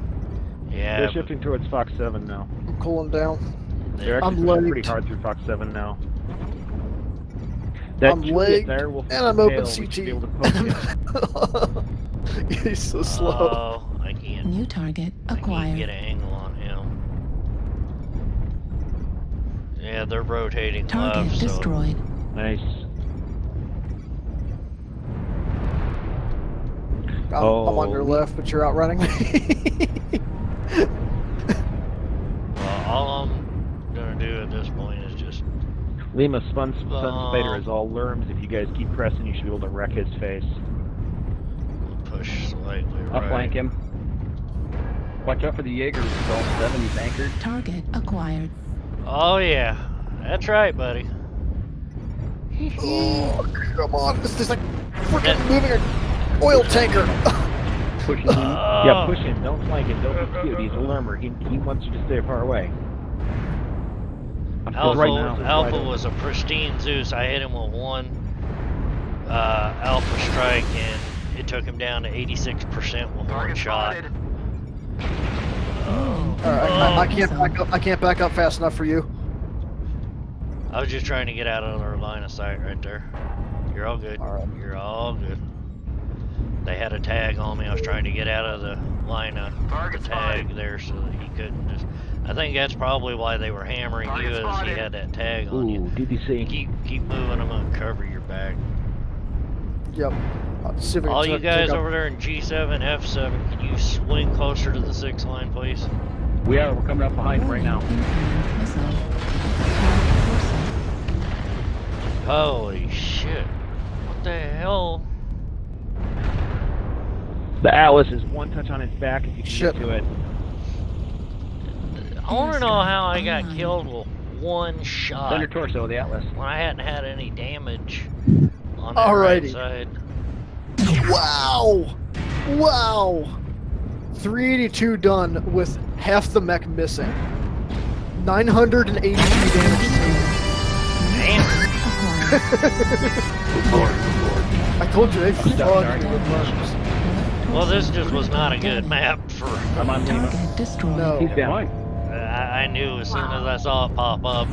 Yeah, They're shifting towards Fox 7 now. I'm cooling down. They're I'm actually pushing legged. pretty hard through Fox 7 now. That I'm Juliet legged, there will and I'm fail. open We should CT. be able to poke you. He's so slow. Oh, I can't. New target I can't acquired. get an angle on him. Yeah, they're rotating Target left, so destroyed. Nice. I'm on your left, but you're outrunning me. well, all I'm gonna do at this point is just Lima Sun Spider is all lerms. If you guys keep pressing, you should be able to wreck his face. push slightly right. I'll flank him. Watch out for the Jaeger. Golf 7, he's anchored. Target acquired. Oh yeah, that's right, buddy. Oh, come on. This is like freaking moving an oil tanker. Push him. Yeah, push him. Don't flank him. Don't be cute. He's a lurmer. He wants you to stay far away. Alpha was a pristine Zeus. I hit him with one Alpha strike, and it took him down to 86% with one Target shot. spotted. Alright, I can't back up. I can't back up fast enough for you. I was just trying to get out of their line of sight right there. You're all good. Alright. You're all good. They had a tag on me. I was trying to get out of the line of Target the tag spotted. there so that he couldn't just... I think that's probably why they were hammering Target you, as he spotted. had that tag on you. Ooh, DBC. Keep moving. I'm gonna cover your back. Yep. See if we can All you take guys out- over there in G7, F7, can you swing closer to the 6 line, please? We are. We're coming up behind him right now. Incoming missile. Target Holy shit. What the hell? The Atlas is one touch on his back if you can Shit. get to it. I want to know how I got killed with one shot Thunder torso, the Atlas. when I hadn't had any damage on that right Alrighty. side. Wow! Wow! 382 done with half the mech missing. 982 damage taken. Damn. I told you they fucked sorry. me with burns. Well, this just was not a good map for... I'm on Lima. Target destroyed. No. He's down. I knew as soon as I saw it pop up,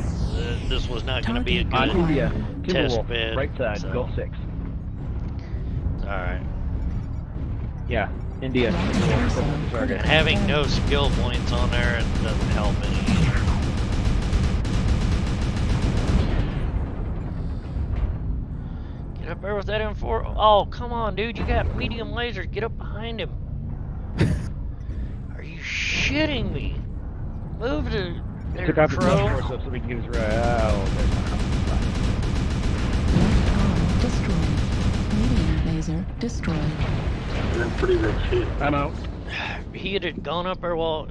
this was not going to be a On good... India. Test Timberwolf. bed, Right side. so. Gulf 6. Alright. Yeah. India. Timberwolf. Target. And having no skill points on there, it doesn't help any. Get up there with that M4. Oh, come on, dude. You got medium lasers. Get up behind him. Are you shitting me? Move to there, Took out the Crow. torso so we can get his right. Oh, Destroyed. Medium laser destroyed. I'm out. He had gone up there while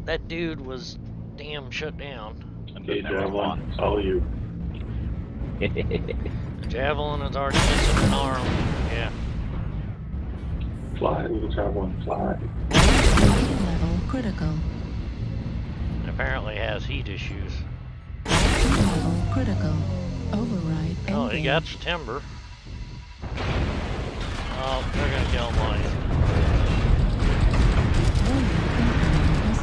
that dude was damn shut down. Okay, Javelin, all you. Javelin is already missing an arm. Yeah. Fly, little Javelin, fly. Level critical. And apparently has heat issues. Level critical. Override Oh, he got the timber. Oh, they're gonna kill him while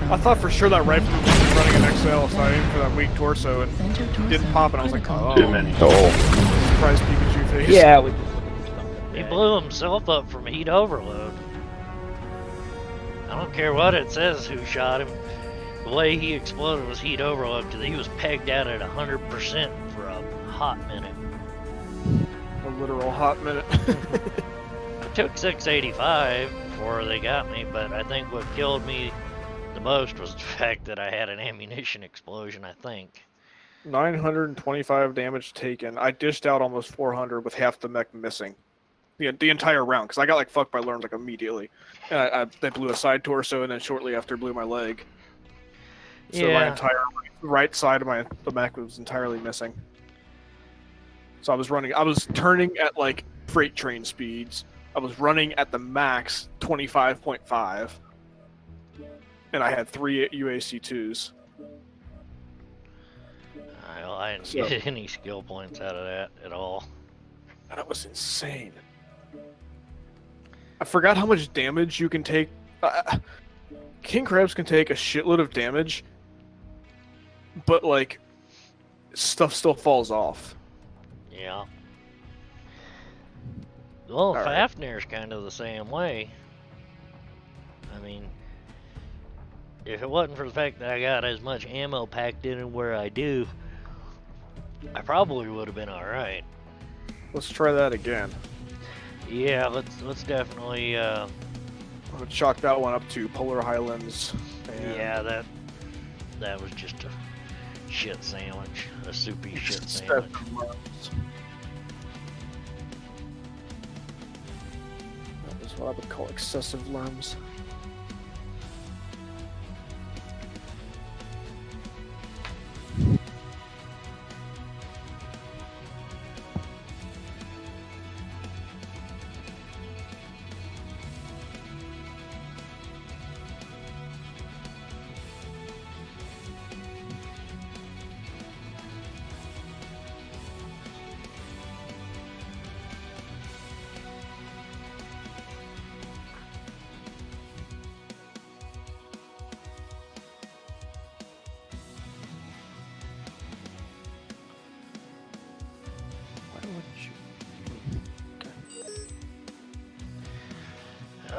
I thought for sure that rifle was running an XL, so I aimed for that weak torso and didn't pop, and I was like, oh. Too many. Surprise Pikachu face. Yeah, we just he blew himself up from heat overload. I don't care what it says who shot him. The way he exploded was heat overload because he was pegged out at 100% for a hot minute. A literal hot minute. I took 685 before they got me, but I think what killed me the most was the fact that I had an ammunition explosion, I think. 925 damage taken. I dished out almost 400 with half the mech missing. The entire round, because I got like fucked by Lerms like immediately. And they blew a side torso, and then shortly after blew my leg. So my Yeah. entire right side of the mech was entirely missing. So I was turning at like freight train speeds. I was running at the max 25.5. And I had 3 UAC2s. I didn't get any skill points out of that at all. That was insane. I forgot how much damage you can take. King Crabs can take a shitload of damage, but like stuff still falls off. Yeah. Well, Alright. Fafnir's kind of the same way. I mean, if it wasn't for the fact that I got as much ammo packed in where I do, I probably would have been alright. Let's try that again. Yeah, let's definitely I'm gonna chalk that one up to Polar Highlands. And yeah, that was just a shit sandwich. A soupy shit sandwich. That was That's what I would call excessive lerms.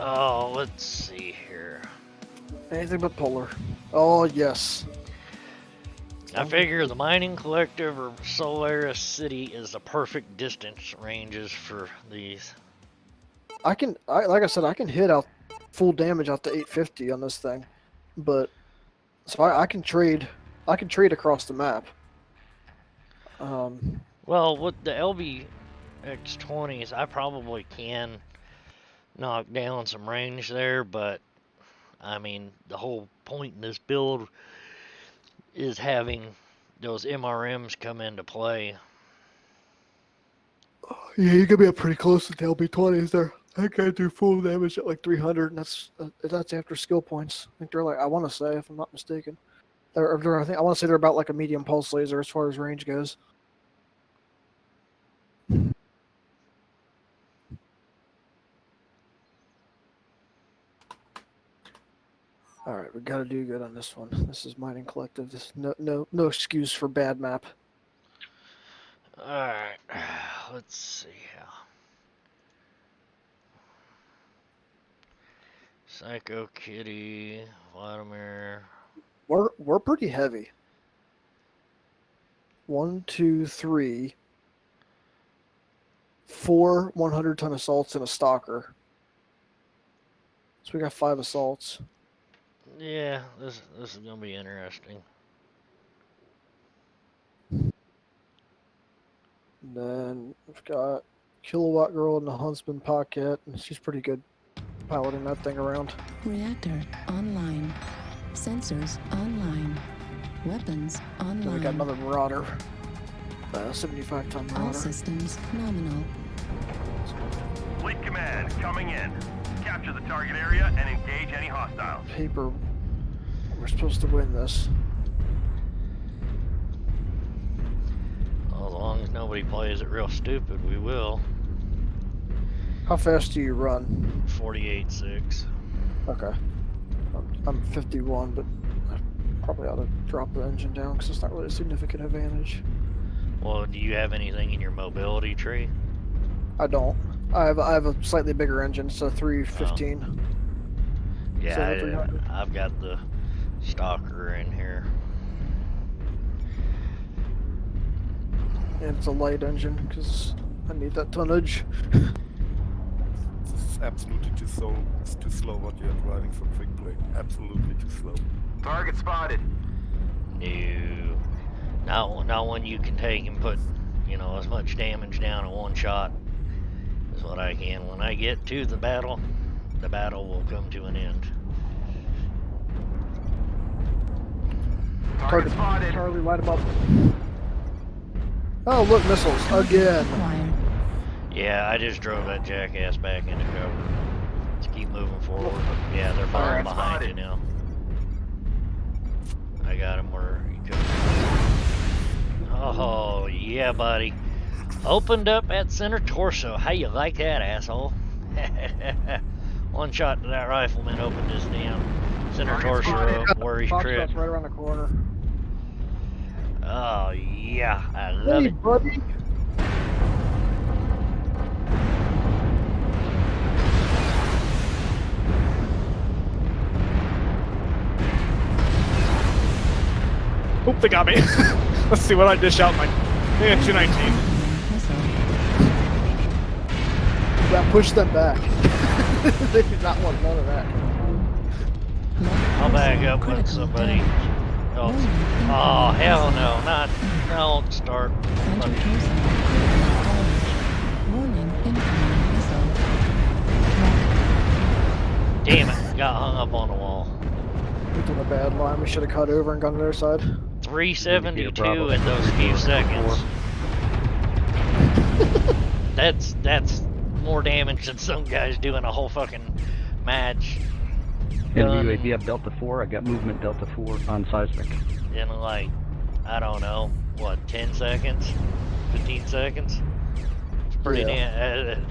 Oh, let's see here. Anything but polar. Oh, yes. I figure the Mining Collective or Solaris City is the perfect distance ranges for these. Like I said, I can hit out full damage out to 850 on this thing, but so I can trade. I can trade across the map. Well, with the LBX-20s, I probably can knock down some range there, but I mean, the whole point in this build is having those MRMs come into play. Yeah, you're gonna be up pretty close with the LB20s there. I can do full damage at like 300, and that's after skill points. I think they're like, I want to say, if I'm not mistaken, I want to say they're about like a medium pulse laser as far as range goes. All right, we gotta do good on this one. This is Mining Collective. This no excuse for bad map. All right, let's see how. Psycho Kitty, Vladimir. We're pretty heavy. 1, 2, 3, 4 100-ton assaults and a stalker. So we got 5 assaults. Yeah, this is gonna be interesting. And then we've got Kilowatt Girl in the Huntsman pocket, and she's pretty good piloting that thing around. Reactor online. Sensors online. Weapons online. Then we got another Marauder. 75-ton All Marauder. systems nominal. Fleet command coming in. Capture the target area and engage any hostiles. Paper. We're supposed to win this. Well, as long as nobody plays it real stupid, we will. How fast do you run? 48.6. Okay. I'm 51, but I probably ought to drop the engine down because it's not really a significant advantage. Well, do you have anything in your mobility tree? I don't. I have a slightly bigger engine. It's a 315. Yeah, I've got the stalker in here. And it's a light engine because I need that tonnage. This is absolutely too slow. It's too slow what you're driving for quick play. Absolutely too slow. Target spotted. No. Not when you can take and put, as much damage down in one shot is what I can. When I get to the battle will come to an end. Target spotted. Charlie, light him up. Oh, look, missiles again. Acquired. Yeah, I just drove that jackass back into cover. Let's keep moving forward. Yeah, they're following behind you now. I got him where he could. Oh, yeah, buddy. Opened up at center torso. How you like that, asshole? One shot to that rifleman opened his damn center torso up where he tripped. Right around the corner. Oh, yeah, I love Hey, it. buddy. Oop, they got me. Let's see what I dish out. My 219. Missile. Yeah, push them back. They do not want none of that. I'll back up with somebody. Oh, hell no, don't start. Enter Torso. Damage. Warning incoming missile. got hung up on the wall. We took a bad line. We should have cut over and gone to their side. 372 in those few seconds. That's more damage than some guys doing a whole fucking match. Enemy UAV up Delta 4. I got movement Delta 4 on seismic. In like, I don't know, what, 10 seconds? 15 seconds? It's pretty damn.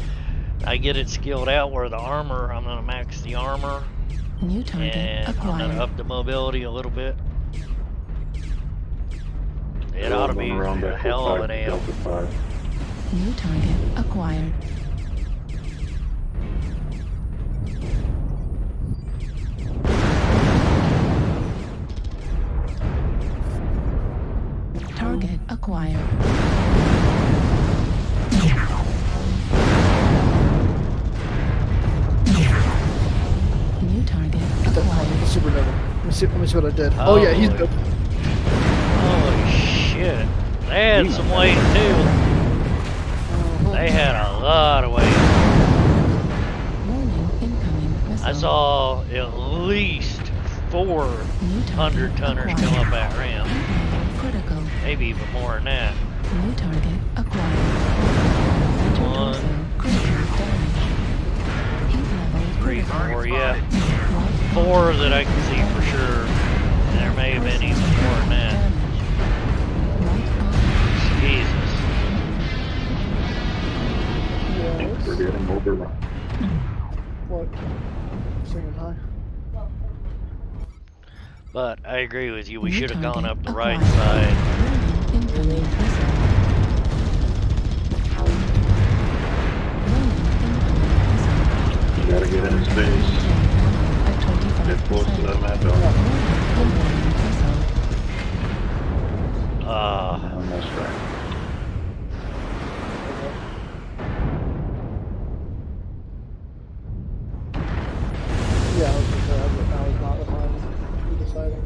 I get it skilled out where the armor, I'm gonna max the armor. New target And I'm acquired. gonna up the mobility a little bit. It ought to be a hell of an amp. Delta 5. New target acquired. Target acquired. New target Get that acquired. the supernova. Let me see what I did. Oh yeah, he's good. Holy shit. They had some weight too. They had a lot of weight. Warning, incoming missile. I saw at least 400 tonners come up that ramp. Critical. Maybe even more than that. New target acquired. Enter One. torso. Critical damage. Heat level critical. Or yeah, Right 4 that I can see for sure. There may have been even more than that. Right Jesus. I think we're getting overrun. What? Singing high. But I agree with you. We New should have gone target up the right acquired. side. Warning, incoming missile. Warning, incoming missile. You gotta get in space. At 25%. Get close to that map dog. Warning, incoming missile. Almost right. Yeah, I was gonna say I was not behind. You deciding.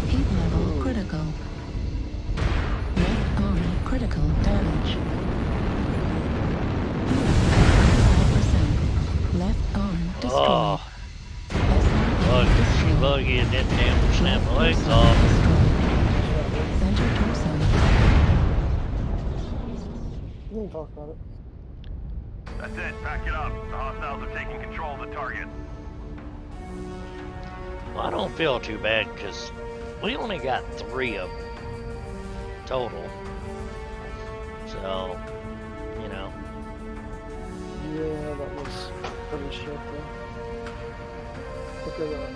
Heat level critical. Left arm critical damage. 5%. Left arm destroyed. Oh, buggy and didn't damn snap my legs off. Center torso. We can talk about it. That's it. Pack it up. The hostiles are taking control of the target. Well, I don't feel too bad because we only got 3 of them total. So, you know. Yeah, that was pretty shit though. Look at that.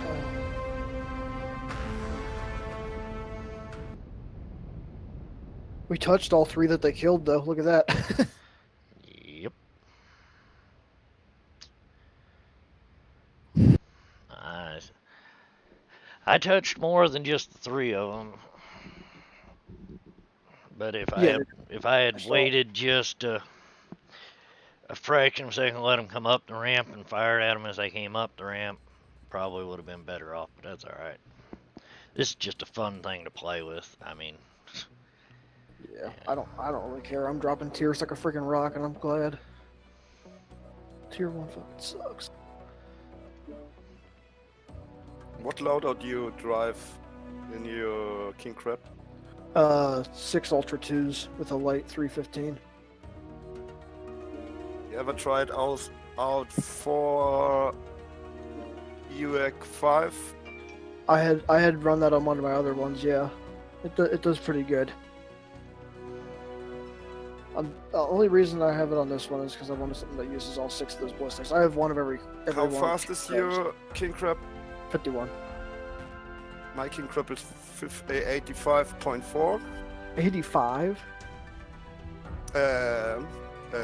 We touched all 3 that they killed though. Look at that. Yep. I touched more than just the 3 of them. But if I had waited just a fraction of a second, let them come up the ramp and fired at them as they came up the ramp, probably would have been better off. But that's all right. This is just a fun thing to play with. I mean, Yeah, I don't really care. I'm dropping tiers like a freaking rock, and I'm glad. Tier 1 fucking sucks. What loadout do you drive in your King Crab? 6 Ultra 2s with a light 315. You ever tried out for UAC 5? I had run that on one of my other ones. Yeah, it does pretty good. The only reason I have it on this one is because I wanted something that uses all 6 of those ballistics. I have one of every How one of fast the is King Crabs. your King Crab? 51. My King Crab is 85.4. 85?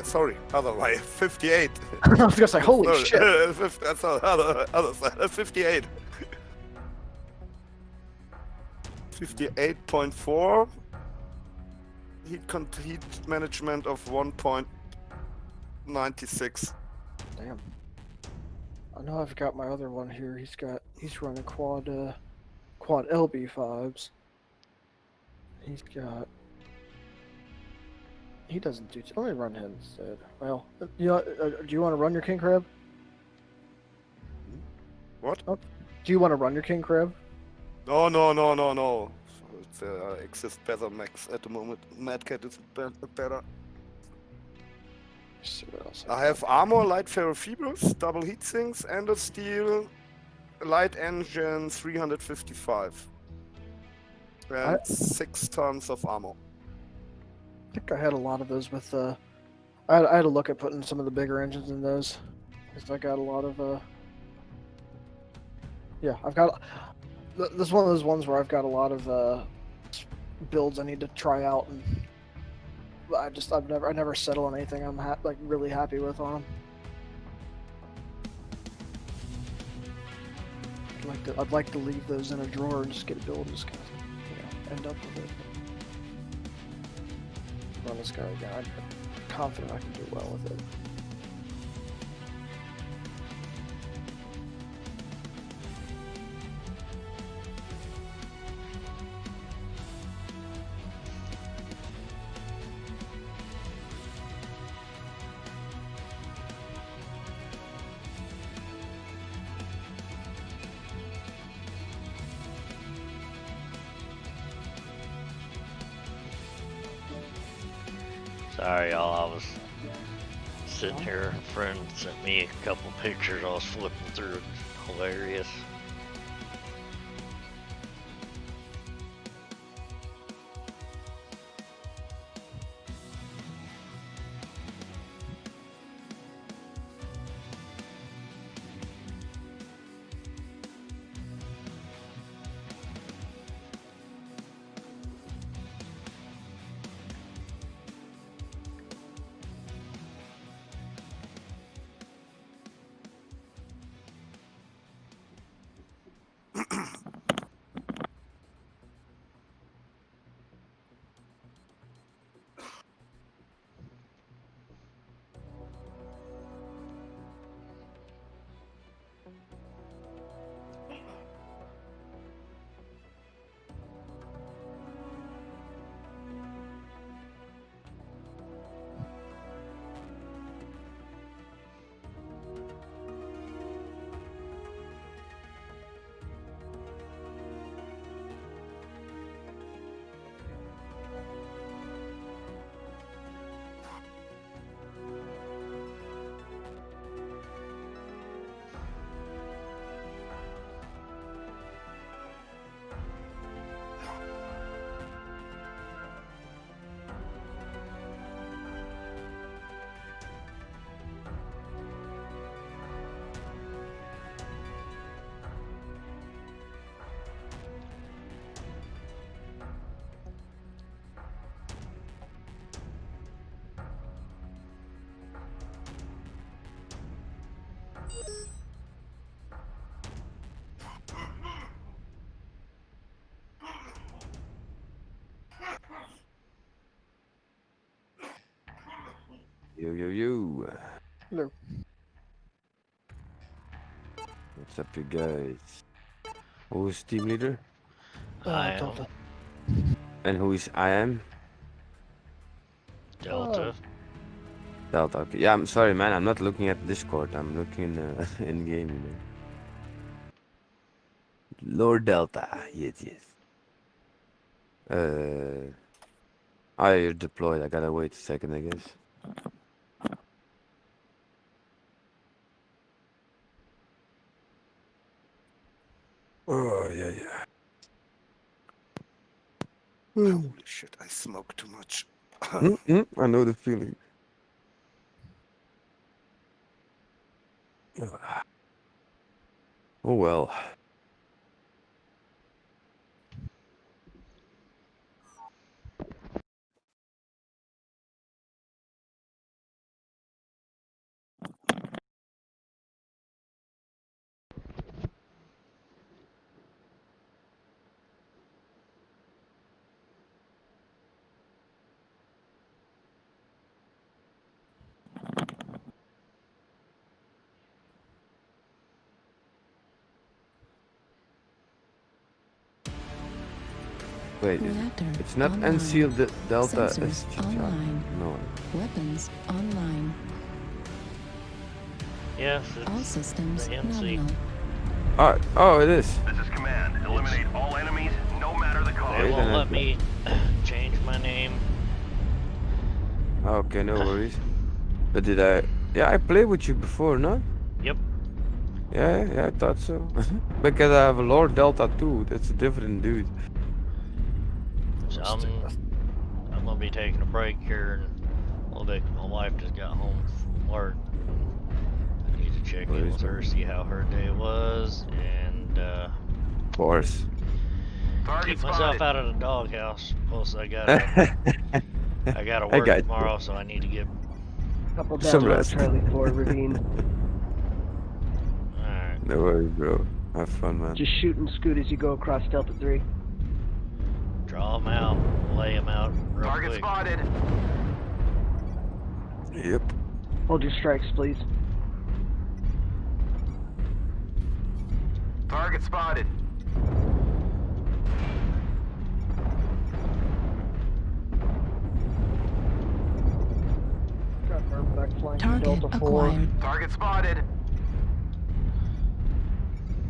Sorry, other way, 58. I was gonna say, holy Sorry, shit. That's the other side, 58. 58.4. Heat management of 1.96. Damn. I know I've got my other one here. He's running quad LB5s. He's got He doesn't do. Let me run him instead. Well, you know, do you want to run your king crab? What? Oh, do you want to run your king crab? No, no, no, no, no. It's exists better max at the moment. Mad Cat is better. Let's see what else. I have armor, light ferrofibrous, double heat sinks, and a steel, light engine 355. And 6 tons of armor. I think I had a lot of those with. I had to look at putting some of the bigger engines in those, because I got a lot of. Yeah, I've got. This is one of those ones where I've got a lot of builds I need to try out, and I never settle on anything I'm like really happy with on them. I'd like to leave those in a drawer and just get a build and just kind of, end up with it. Run this guy again. I'm confident I can do well with it. Sorry, y'all. I was sitting here. A friend sent me a couple pictures. I was flipping through. It's hilarious. Yo, yo, yo. Hello. What's up, you guys? Who's team leader? I am Delta. And who is I am? Delta. Delta. Okay. Yeah, I'm sorry, man. I'm not looking at Discord. I'm looking in game, you know. Lord Delta. Yes, yes. Oh, you're deployed. I gotta wait a second, I guess. Oh, yeah, yeah. Holy shit, I smoke too much. I know the feeling. Oh, well. Wait, Reactor it's not online. unsealed Delta Sensors SG. online. No. Weapons online. Yes, All it's systems the MC. nominal. Oh, it is. This is command. Eliminate all enemies, no matter the They cost. Wait, won't then let me change my name. Okay, no worries. But did I? Yeah, I played with you before, no? Yep. Yeah, I thought so. Because I have a Lord Delta too. That's a different dude. So I'm gonna be taking a break here in a little bit. My wife just got home from work. I need to check in with her, see how her day was, and Of course. keep myself out of the doghouse. Plus, I gotta work got you. tomorrow, so I need to get. Couple Some down on rest. Charlie 4 ravine. Alright. No worries, bro. Have fun, man. Just shoot and scoot as you go across Delta 3. Draw them out, lay them out real Target quick. spotted. Yep. Hold your strikes, please. Target spotted. Got Murph flying Target Delta 4. acquired. Target spotted.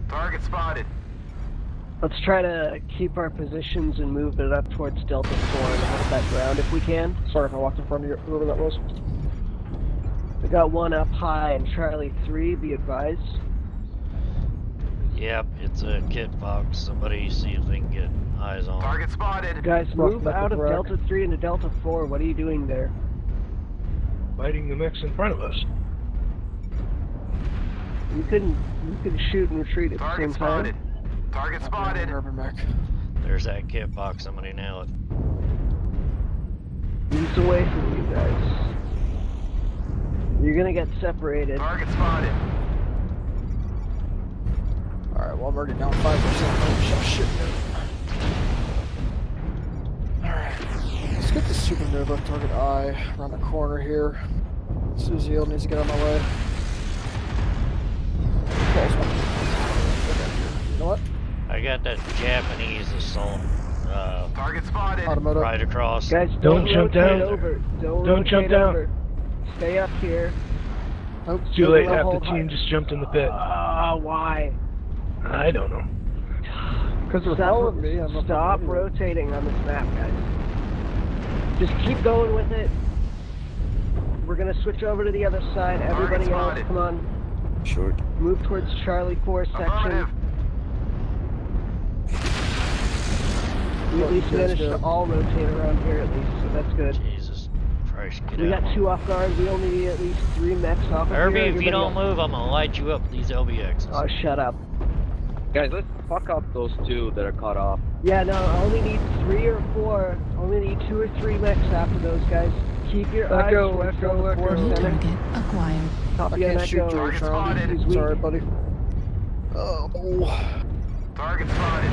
Target spotted. Let's try to keep our positions and move it up towards Delta 4 and hold that ground if we can. Sorry if I walked in front of you, whoever that was. We got one up high in Charlie 3, be advised. Yep, it's a kit box. Somebody see if they can get eyes on. Target spotted. Guys, move Rough out of wreck. Delta 3 into Delta 4. What are you doing there? Fighting the mechs in front of us. You can shoot and retreat at the Target same time. spotted. Target spotted. Urban mech. There's that kit box. Somebody nail it. Ease away from you guys. You're gonna get separated. Target spotted. Alright, well I'm already down 5%. Oh shit. Alright. Let's get the supernova target eye around the corner here. Suziel needs to get out of my way. Close one. Okay. You know what? I got that Japanese assault Target spotted. Automotive. right across. Guys, Don't jump rotate down. over. Don't Don't jump rotate down. over. Stay up here. Oh, Too late, half the Hold team high. just jumped in the pit. Why? I don't know. because they're following me. I'm not Stop following you. rotating on this map, guys. Just keep going with it. We're gonna switch over to the other side. Everybody else, spotted. come on. Short. Move towards Charlie 4 section. Affirmative. We at least managed to all rotate around here at least, so that's good. Jesus Christ, get We out. got 2 off guard. We only need at least 3 mechs off of Herbie, here. if you Everybody don't else- move, I'm gonna light you up with these LBXs. Oh, shut up. Guys, let's fuck up those two that are caught off. Yeah, no, I only need 3 or 4. Only need 2 or 3 mechs after those guys. Keep your eyes towards Delta 4 New center. target acquired. Copy I on can't that shoot go. you, Target Charlie. spotted. He's weak. Sorry, buddy. Oh. Target spotted.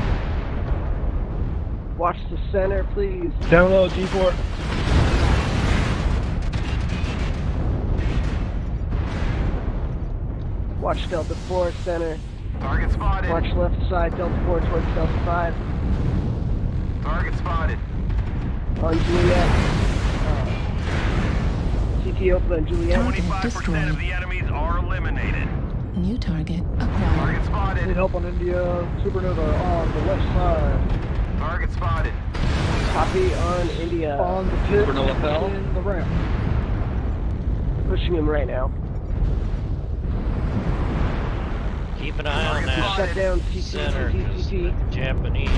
Watch the center, please. Down low, D4. Watch Delta 4 center. Target spotted. Watch left side, Delta 4 towards Delta 5. Target spotted. On Juliet. CT open on Juliet. 25% of the enemies are eliminated. New target acquired. Target Need spotted. help on India. Supernova on the left side. Target spotted. Copy on India. On the pit. Supernova fell. In the ramp. Pushing him right now. Keep an eye on that Shut down CT, center, 'cause the Japanese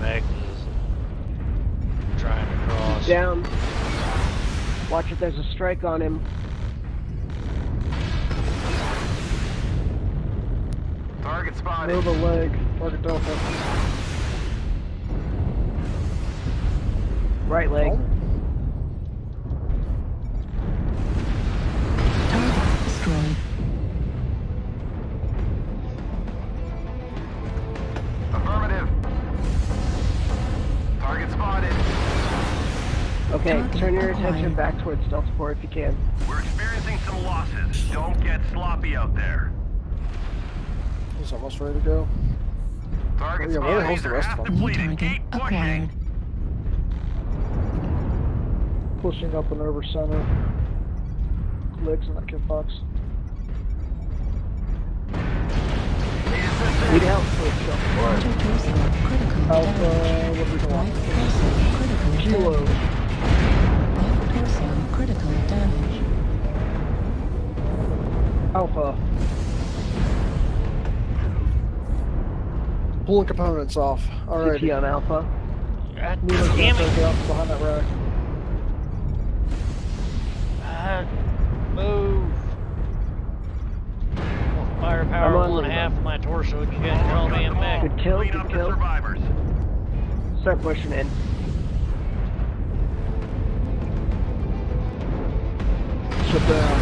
mech is trying to cross. Down. Watch if there's a strike on him. Target spotted. Nova leg. Target Delta. Right leg. Target destroyed. Affirmative. Target spotted. Okay, Target turn your acquired. attention back towards Delta 4 if you can. We're experiencing some losses. Don't get sloppy out there. He's almost ready to go. Target Yeah, where the hell's speed the rest of half them? New depleted. target Keep acquired. pushing. Pushing up and over center. Clicks in that kit box. Need help, please. Auto torso critical Alpha, damage. what are we doing? Right torso critical Kilo. damage. Left torso critical damage. Alpha. Pulling components off. Alright. CT on Alpha. God Nemo's gonna damn throw it! down behind that rack. Move. Firepower I'm on one Lima. half of my torso. You guys get all damn back. Good kill, Clean good up the kill. survivors. Start pushing in. Shut down.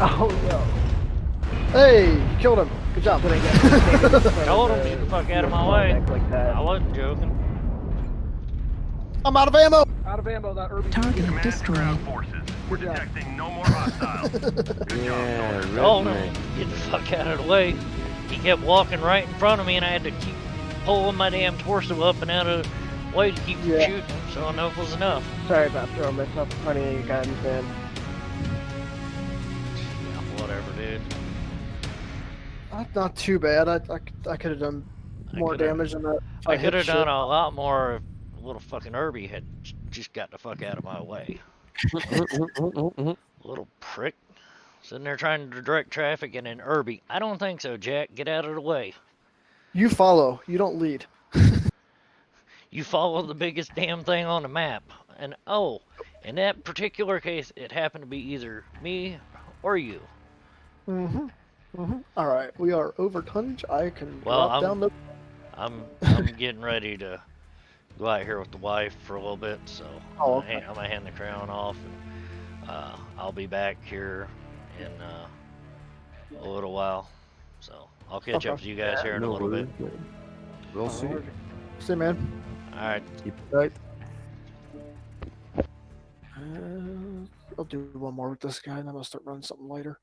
Oh no. Hey, you killed him. Good job. But I guess Told him, get the fuck out of my way. Like that. I wasn't joking. I'm out of ammo. Out of ammo. That urban. Target Command to destroyed. ground forces. We're Good job. detecting no more hostiles. Good Yeah, job, Told red him, man. get the fuck out of the way. He kept walking right in front of me, and I had to keep pulling my damn torso up and out of the way to keep from Yeah. shooting him, so enough was enough. Sorry about throwing myself in front of you guys, man. Yeah, whatever, dude. Not too bad. I could have done more damage than that. if I hit could have shit. done a lot more if little fucking Irby had just got the fuck out of my way. Little prick. Sitting there trying to direct traffic and an Irby. I don't think so, Jack. Get out of the way. You follow. You don't lead. You follow the biggest damn thing on the map. And oh, in that particular case, it happened to be either me or you. All right, we are over tonnage. I can drop down the. I'm getting ready to go out here with the wife for a little bit, so Oh, I'm gonna hand the crown off, and I'll be back here in a little while. So I'll catch up with you guys here in a little bit. We'll see. See, man. All right. Keep it tight. I'll do one more with this guy, and then I'll start running something later.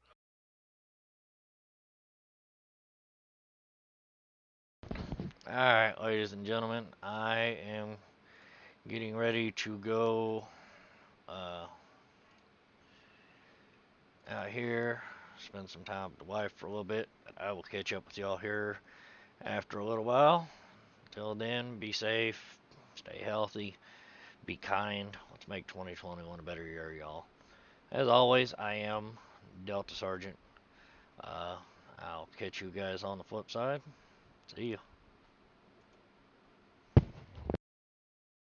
All right, ladies and gentlemen, I am getting ready to go out here, spend some time with the wife for a little bit. I will catch up with y'all here after a little while. Till then, be safe, stay healthy, be kind. Let's make 2021 a better year, y'all. As always, I am Delta Sergeant. I'll catch you guys on the flip side. See ya.